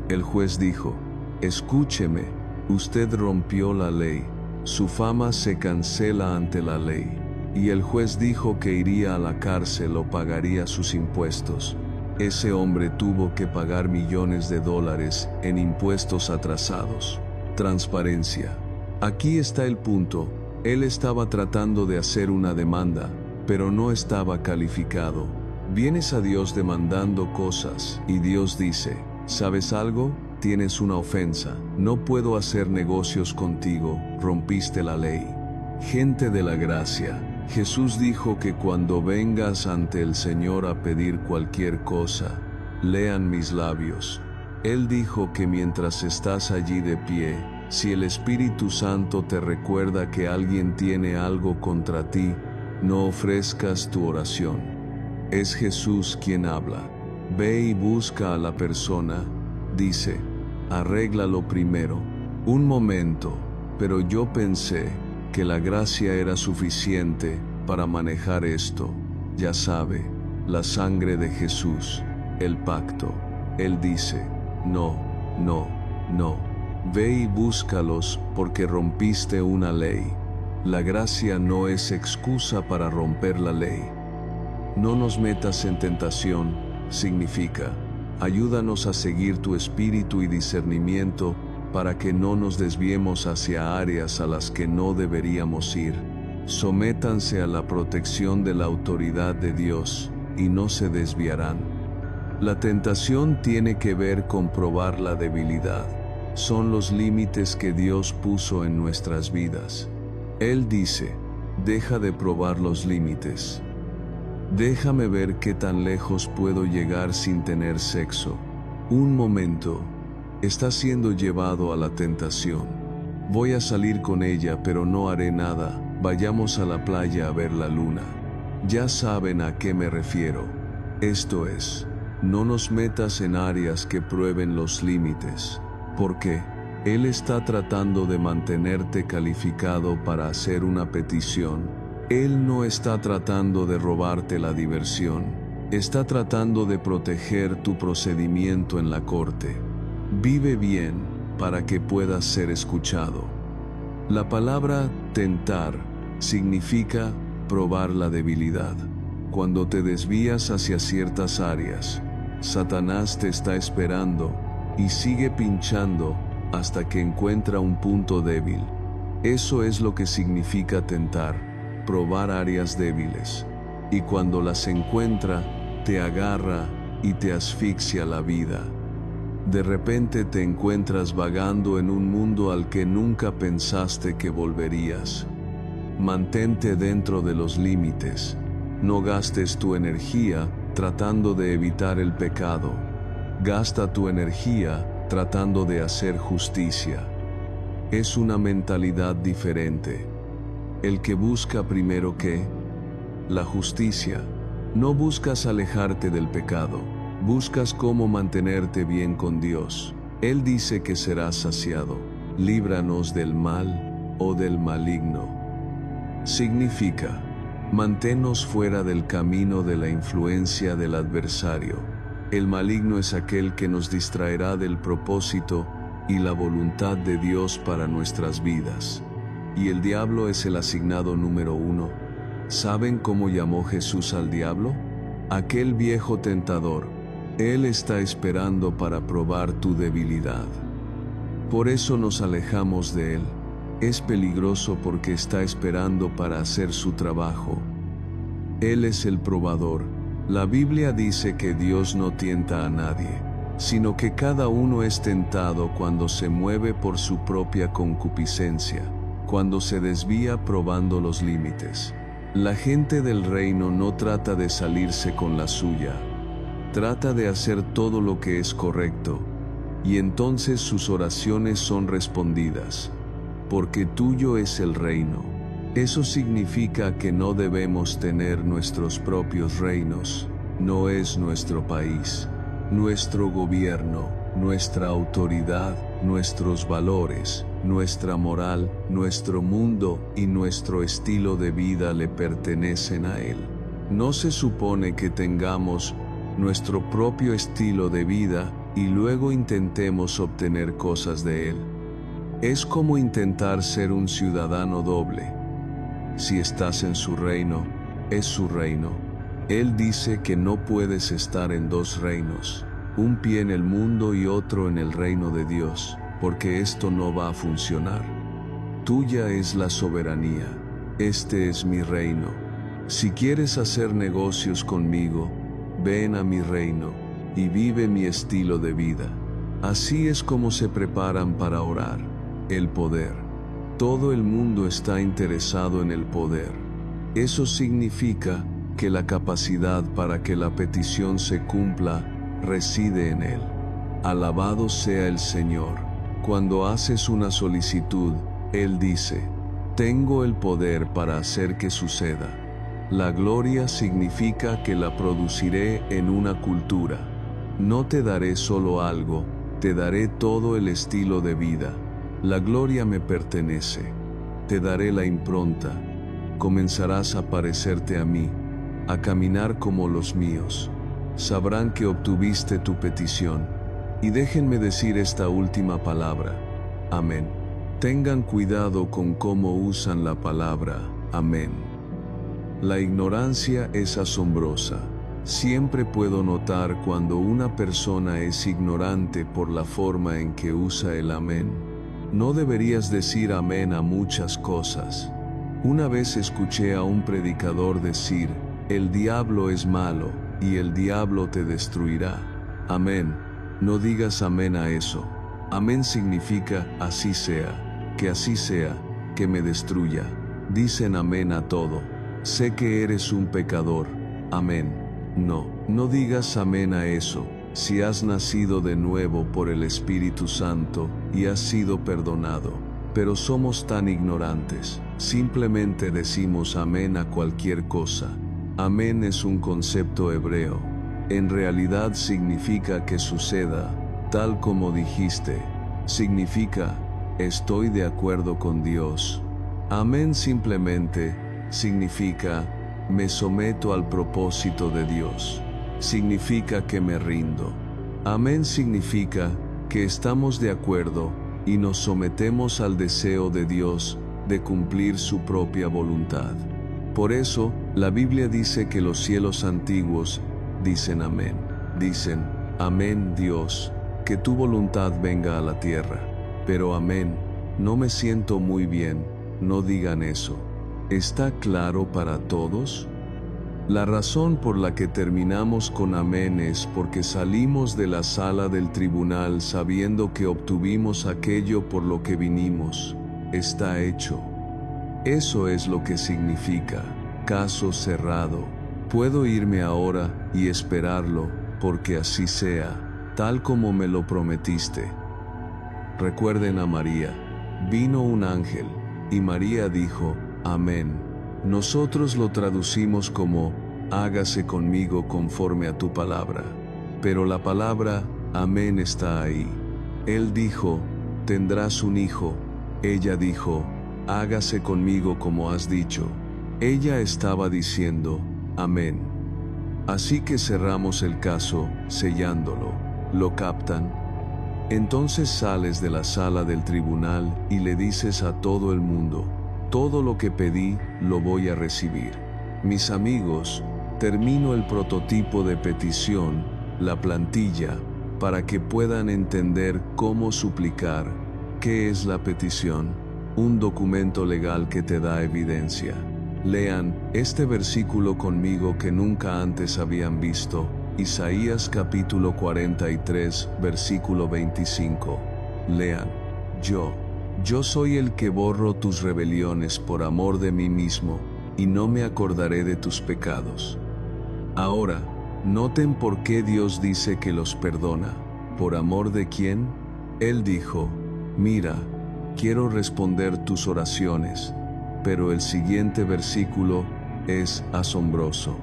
El juez dijo: «Escúcheme, usted rompió la ley, su fama se cancela ante la ley». Y el juez dijo que iría a la cárcel o pagaría sus impuestos. Ese hombre tuvo que pagar millones de dólares en impuestos atrasados. Transparencia. Aquí está el punto. Él estaba tratando de hacer una demanda, pero no estaba calificado. Vienes a Dios demandando cosas, y Dios dice: ¿sabes algo? Tienes una ofensa. No puedo hacer negocios contigo, rompiste la ley. Gente de la gracia. Jesús dijo que cuando vengas ante el Señor a pedir cualquier cosa, lean mis labios. Él dijo que mientras estás allí de pie, si el Espíritu Santo te recuerda que alguien tiene algo contra ti, no ofrezcas tu oración. Es Jesús quien habla. Ve y busca a la persona, dice, arréglalo primero. Un momento, pero yo pensé que la gracia era suficiente para manejar esto. Ya sabe, la sangre de Jesús, el pacto. Él dice: no, no, no. Ve y búscalos porque rompiste una ley. La gracia no es excusa para romper la ley. No nos metas en tentación significa: ayúdanos a seguir tu espíritu y discernimiento para que no nos desviemos hacia áreas a las que no deberíamos ir. Sométanse a la protección de la autoridad de Dios y no se desviarán. La tentación tiene que ver con probar la debilidad. Son los límites que Dios puso en nuestras vidas. Él dice: deja de probar los límites. Déjame ver qué tan lejos puedo llegar sin tener sexo. Un momento. Estás siendo llevado a la tentación. Voy a salir con ella, pero no haré nada. Vayamos a la playa a ver la luna. Ya saben a qué me refiero. Esto es, no nos metas en áreas que prueben los límites. ¿Por qué? Él está tratando de mantenerte calificado para hacer una petición. Él no está tratando de robarte la diversión. Está tratando de proteger tu procedimiento en la corte. Vive bien para que puedas ser escuchado. La palabra tentar significa probar la debilidad. Cuando te desvías hacia ciertas áreas, Satanás te está esperando y sigue pinchando hasta que encuentra un punto débil. Eso es lo que significa tentar, probar áreas débiles. Y cuando las encuentra, te agarra y te asfixia la vida. De repente te encuentras vagando en un mundo al que nunca pensaste que volverías. Mantente dentro de los límites. No gastes tu energía tratando de evitar el pecado. Gasta tu energía tratando de hacer justicia. Es una mentalidad diferente. El que busca primero ¿qué? La justicia. No buscas alejarte del pecado. Buscas cómo mantenerte bien con Dios. Él dice que serás saciado. Líbranos del mal o del maligno. Significa, manténnos fuera del camino de la influencia del adversario. El maligno es aquel que nos distraerá del propósito y la voluntad de Dios para nuestras vidas. Y el diablo es el asignado número 1. ¿Saben cómo llamó Jesús al diablo? Aquel viejo tentador. Él está esperando para probar tu debilidad. Por eso nos alejamos de él. Es peligroso porque está esperando para hacer su trabajo. Él es el probador. La Biblia dice que Dios no tienta a nadie, sino que cada uno es tentado cuando se mueve por su propia concupiscencia, cuando se desvía probando los límites. La gente del reino no trata de salirse con la suya. Trata de hacer todo lo que es correcto, y entonces sus oraciones son respondidas, porque tuyo es el reino. Eso significa que no debemos tener nuestros propios reinos, no es nuestro país, nuestro gobierno, nuestra autoridad, nuestros valores, nuestra moral, nuestro mundo y nuestro estilo de vida le pertenecen a Él. No se supone que tengamos nuestro propio estilo de vida y luego intentemos obtener cosas de él. Es como intentar ser un ciudadano doble. Si estás en su reino, es su reino. Él dice que no puedes estar en dos reinos, un pie en el mundo y otro en el reino de Dios, porque esto no va a funcionar. Tuya es la soberanía, este es mi reino. Si quieres hacer negocios conmigo, ven a mi reino y vive mi estilo de vida. Así es como se preparan para orar. El poder. Todo el mundo está interesado en el poder. Eso significa que la capacidad para que la petición se cumpla reside en Él. Alabado sea el Señor. Cuando haces una solicitud, Él dice, tengo el poder para hacer que suceda. La gloria significa que la produciré en una cultura. No te daré solo algo, te daré todo el estilo de vida. La gloria me pertenece. Te daré la impronta. Comenzarás a parecerte a mí, a caminar como los míos. Sabrán que obtuviste tu petición. Y déjenme decir esta última palabra. Amén. Tengan cuidado con cómo usan la palabra amén. La ignorancia es asombrosa. Siempre puedo notar cuando una persona es ignorante por la forma en que usa el amén. No deberías decir amén a muchas cosas. Una vez escuché a un predicador decir, el diablo es malo y el diablo te destruirá. Amén. No digas amén a eso. Amén significa así sea, que me destruya. Dicen amén a todo. Sé que eres un pecador. Amén. No digas amén a eso. Si has nacido de nuevo por el Espíritu Santo y has sido perdonado. Pero somos tan ignorantes. Simplemente decimos amén a cualquier cosa. Amén es un concepto hebreo. En realidad significa que suceda, tal como dijiste. Significa, estoy de acuerdo con Dios. Amén simplemente significa, me someto al propósito de Dios. Significa que me rindo. Amén significa que estamos de acuerdo y nos sometemos al deseo de Dios de cumplir su propia voluntad. Por eso, la Biblia dice que los cielos antiguos dicen amén. Dicen, amén Dios, que tu voluntad venga a la tierra. Pero amén, no me siento muy bien, no digan eso. ¿Está claro para todos? La razón por la que terminamos con amén es porque salimos de la sala del tribunal sabiendo que obtuvimos aquello por lo que vinimos. Está hecho. Eso es lo que significa caso cerrado. Puedo irme ahora y esperarlo, porque así sea, tal como me lo prometiste. Recuerden a María. Vino un ángel, y María dijo, amén. Nosotros lo traducimos como, hágase conmigo conforme a tu palabra. Pero la palabra, amén, está ahí. Él dijo, tendrás un hijo. Ella dijo, hágase conmigo como has dicho. Ella estaba diciendo, amén. Así que cerramos el caso, sellándolo. ¿Lo captan? Entonces sales de la sala del tribunal y le dices a todo el mundo, todo lo que pedí, lo voy a recibir. Mis amigos, termino el prototipo de petición, la plantilla, para que puedan entender cómo suplicar. ¿Qué es la petición? Un documento legal que te da evidencia. Lean este versículo conmigo que nunca antes habían visto, Isaías capítulo 43, versículo 25. Lean, Yo soy el que borro tus rebeliones por amor de mí mismo, y no me acordaré de tus pecados. Ahora, noten por qué Dios dice que los perdona. ¿Por amor de quién? Él dijo, mira, quiero responder tus oraciones, pero el siguiente versículo es asombroso.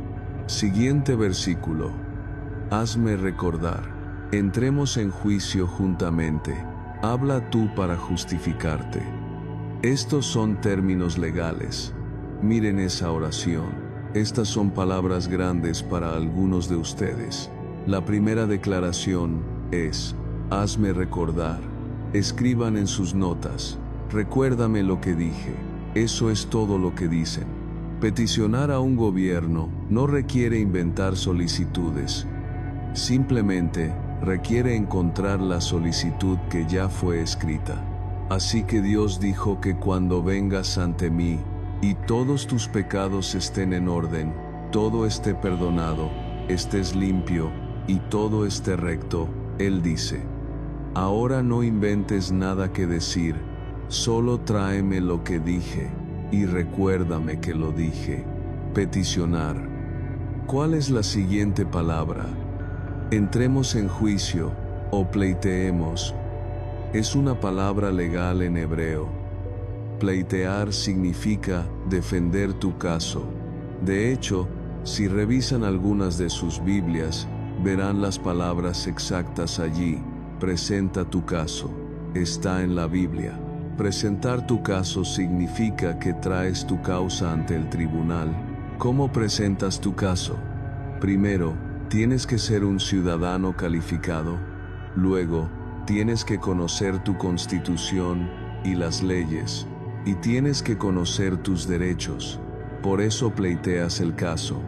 Siguiente versículo. Hazme recordar. Entremos en juicio juntamente. Habla tú para justificarte. Estos son términos legales. Miren esa oración. Estas son palabras grandes para algunos de ustedes. La primera declaración es, hazme recordar. Escriban en sus notas, recuérdame lo que dije. Eso es todo lo que dicen. Peticionar a un gobierno no requiere inventar solicitudes. Simplemente requiere encontrar la solicitud que ya fue escrita. Así que Dios dijo que cuando vengas ante mí, y todos tus pecados estén en orden, todo esté perdonado, estés limpio, y todo esté recto, Él dice, ahora no inventes nada que decir, solo tráeme lo que dije, y recuérdame que lo dije. Peticionar. ¿Cuál es la siguiente palabra? Entremos en juicio, o pleiteemos. Es una palabra legal en hebreo. Pleitear significa defender tu caso. De hecho, si revisan algunas de sus Biblias, verán las palabras exactas allí. Presenta tu caso. Está en la Biblia. Presentar tu caso significa que traes tu causa ante el tribunal. ¿Cómo presentas tu caso? Primero, tienes que ser un ciudadano calificado. Luego, tienes que conocer tu constitución y las leyes. Y tienes que conocer tus derechos. Por eso pleiteas el caso.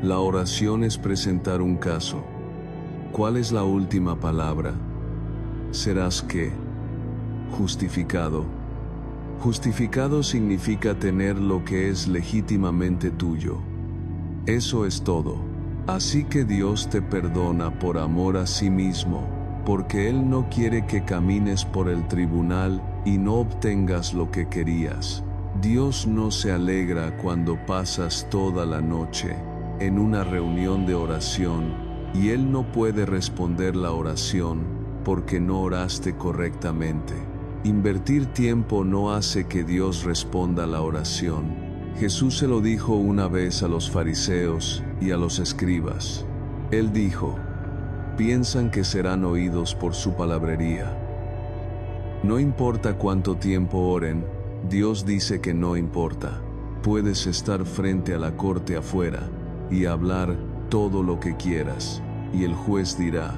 La oración es presentar un caso. ¿Cuál es la última palabra? Serás ¿qué? Justificado. Justificado significa tener lo que es legítimamente tuyo. Eso es todo. Así que Dios te perdona por amor a sí mismo, porque Él no quiere que camines por el tribunal y no obtengas lo que querías. Dios no se alegra cuando pasas toda la noche en una reunión de oración y Él no puede responder la oración porque no oraste correctamente. Invertir tiempo no hace que Dios responda la oración. Jesús se lo dijo una vez a los fariseos y a los escribas. Él dijo, piensan que serán oídos por su palabrería. No importa cuánto tiempo oren, Dios dice que no importa. Puedes estar frente a la corte afuera y hablar todo lo que quieras, y el juez dirá,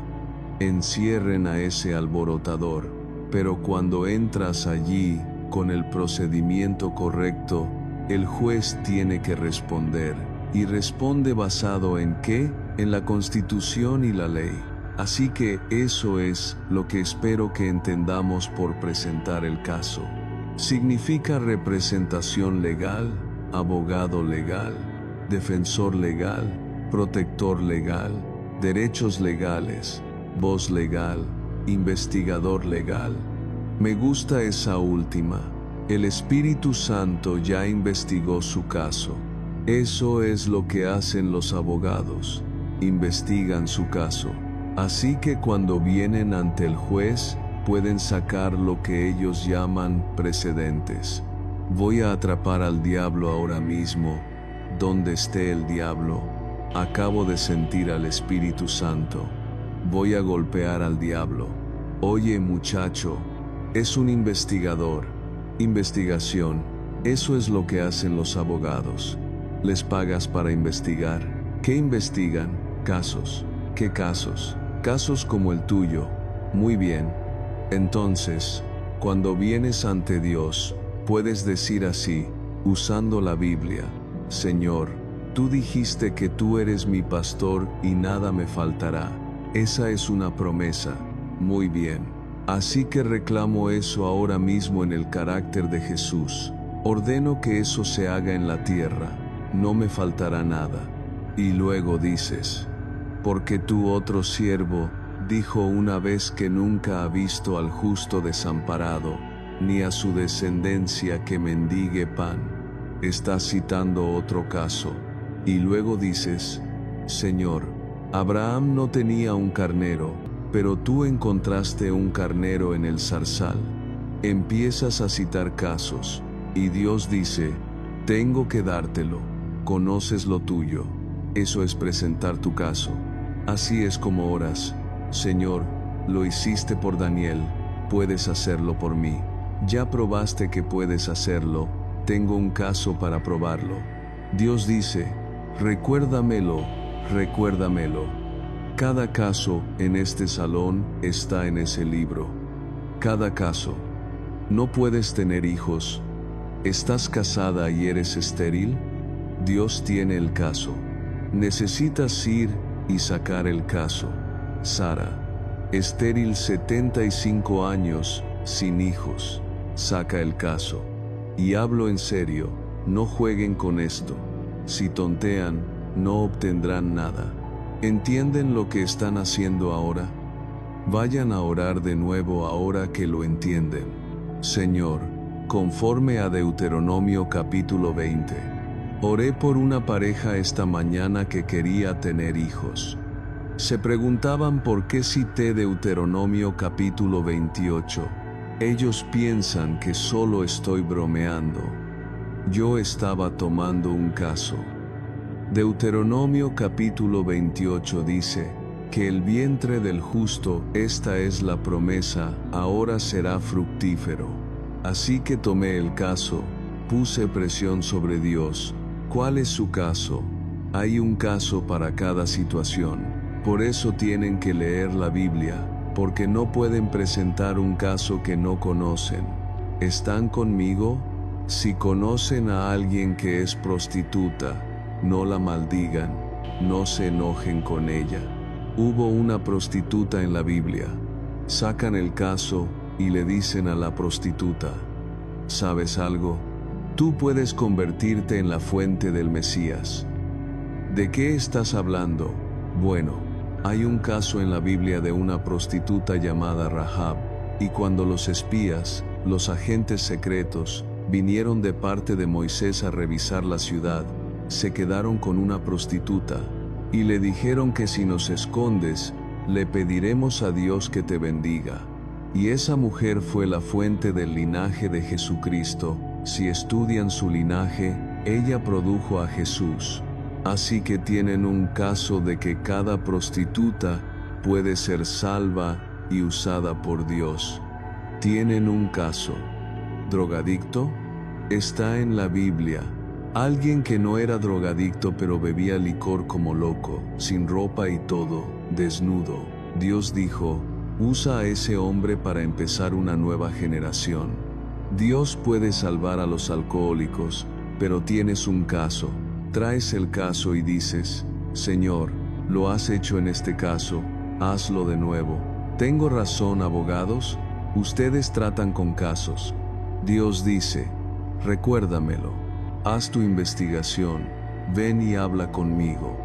encierren a ese alborotador, pero cuando entras allí con el procedimiento correcto, el juez tiene que responder, y responde basado ¿en qué? En la Constitución y la ley. Así que eso es lo que espero que entendamos por presentar el caso. Significa representación legal, abogado legal, defensor legal, protector legal, derechos legales, voz legal, investigador legal. Me gusta esa última. El Espíritu Santo ya investigó su caso. Eso es lo que hacen los abogados. Investigan su caso. Así que cuando vienen ante el juez, pueden sacar lo que ellos llaman precedentes. Voy a atrapar al diablo ahora mismo. Donde esté el diablo, acabo de sentir al Espíritu Santo. Voy a golpear al diablo. Oye, muchacho, es un investigador. Investigación, eso es lo que hacen los abogados. Les pagas para investigar. ¿Qué investigan? Casos. ¿Qué casos? Casos como el tuyo. Muy bien. Entonces, cuando vienes ante Dios, puedes decir así, usando la Biblia: Señor, tú dijiste que tú eres mi pastor y nada me faltará. Esa es una promesa. Muy bien. Así que reclamo eso ahora mismo en el carácter de Jesús. Ordeno que eso se haga en la tierra. No me faltará nada. Y luego dices: porque tu otro siervo dijo una vez que nunca ha visto al justo desamparado, ni a su descendencia que mendigue pan. Estás citando otro caso. Y luego dices: Señor, Abraham no tenía un carnero, pero tú encontraste un carnero en el zarzal. Empiezas a citar casos, y Dios dice: tengo que dártelo, conoces lo tuyo. Eso es presentar tu caso. Así es como oras: Señor, lo hiciste por Daniel, puedes hacerlo por mí. Ya probaste que puedes hacerlo, tengo un caso para probarlo. Dios dice: recuérdamelo, recuérdamelo. Cada caso en este salón está en ese libro. Cada caso. No puedes tener hijos. ¿Estás casada y eres estéril? Dios tiene el caso. Necesitas ir y sacar el caso. Sara, estéril 75 años, sin hijos. Saca el caso. Y hablo en serio, no jueguen con esto. Si tontean, no obtendrán nada. ¿Entienden lo que están haciendo ahora? Vayan a orar de nuevo ahora que lo entienden. Señor, conforme a Deuteronomio capítulo 20. Oré por una pareja esta mañana que quería tener hijos. Se preguntaban por qué cité Deuteronomio capítulo 28. Ellos piensan que solo estoy bromeando. Yo estaba tomando un caso. Deuteronomio capítulo 28 dice que el vientre del justo, esta es la promesa, ahora será fructífero. Así que tomé el caso, puse presión sobre Dios. ¿Cuál es su caso? Hay un caso para cada situación. Por eso tienen que leer la Biblia, porque no pueden presentar un caso que no conocen. ¿Están conmigo? Si conocen a alguien que es prostituta, no la maldigan, no se enojen con ella. Hubo una prostituta en la Biblia. Sacan el caso y le dicen a la prostituta: ¿sabes algo? Tú puedes convertirte en la fuente del Mesías. ¿De qué estás hablando? Bueno, hay un caso en la Biblia de una prostituta llamada Rahab, y cuando los espías, los agentes secretos, vinieron de parte de Moisés a revisar la ciudad, se quedaron con una prostituta, y le dijeron que si nos escondes, le pediremos a Dios que te bendiga. Y esa mujer fue la fuente del linaje de Jesucristo. Si estudian su linaje, ella produjo a Jesús. Así que tienen un caso de que cada prostituta puede ser salva y usada por Dios. Tienen un caso. ¿Drogadicto? Está en la Biblia. Alguien que no era drogadicto pero bebía licor como loco, sin ropa y todo, desnudo. Dios dijo: usa a ese hombre para empezar una nueva generación. Dios puede salvar a los alcohólicos, pero tienes un caso. Traes el caso y dices: Señor, lo has hecho en este caso, Hazlo de nuevo. ¿Tengo razón, abogados? Ustedes tratan con casos. Dios dice, recuérdamelo. Haz tu investigación. Ven y habla conmigo.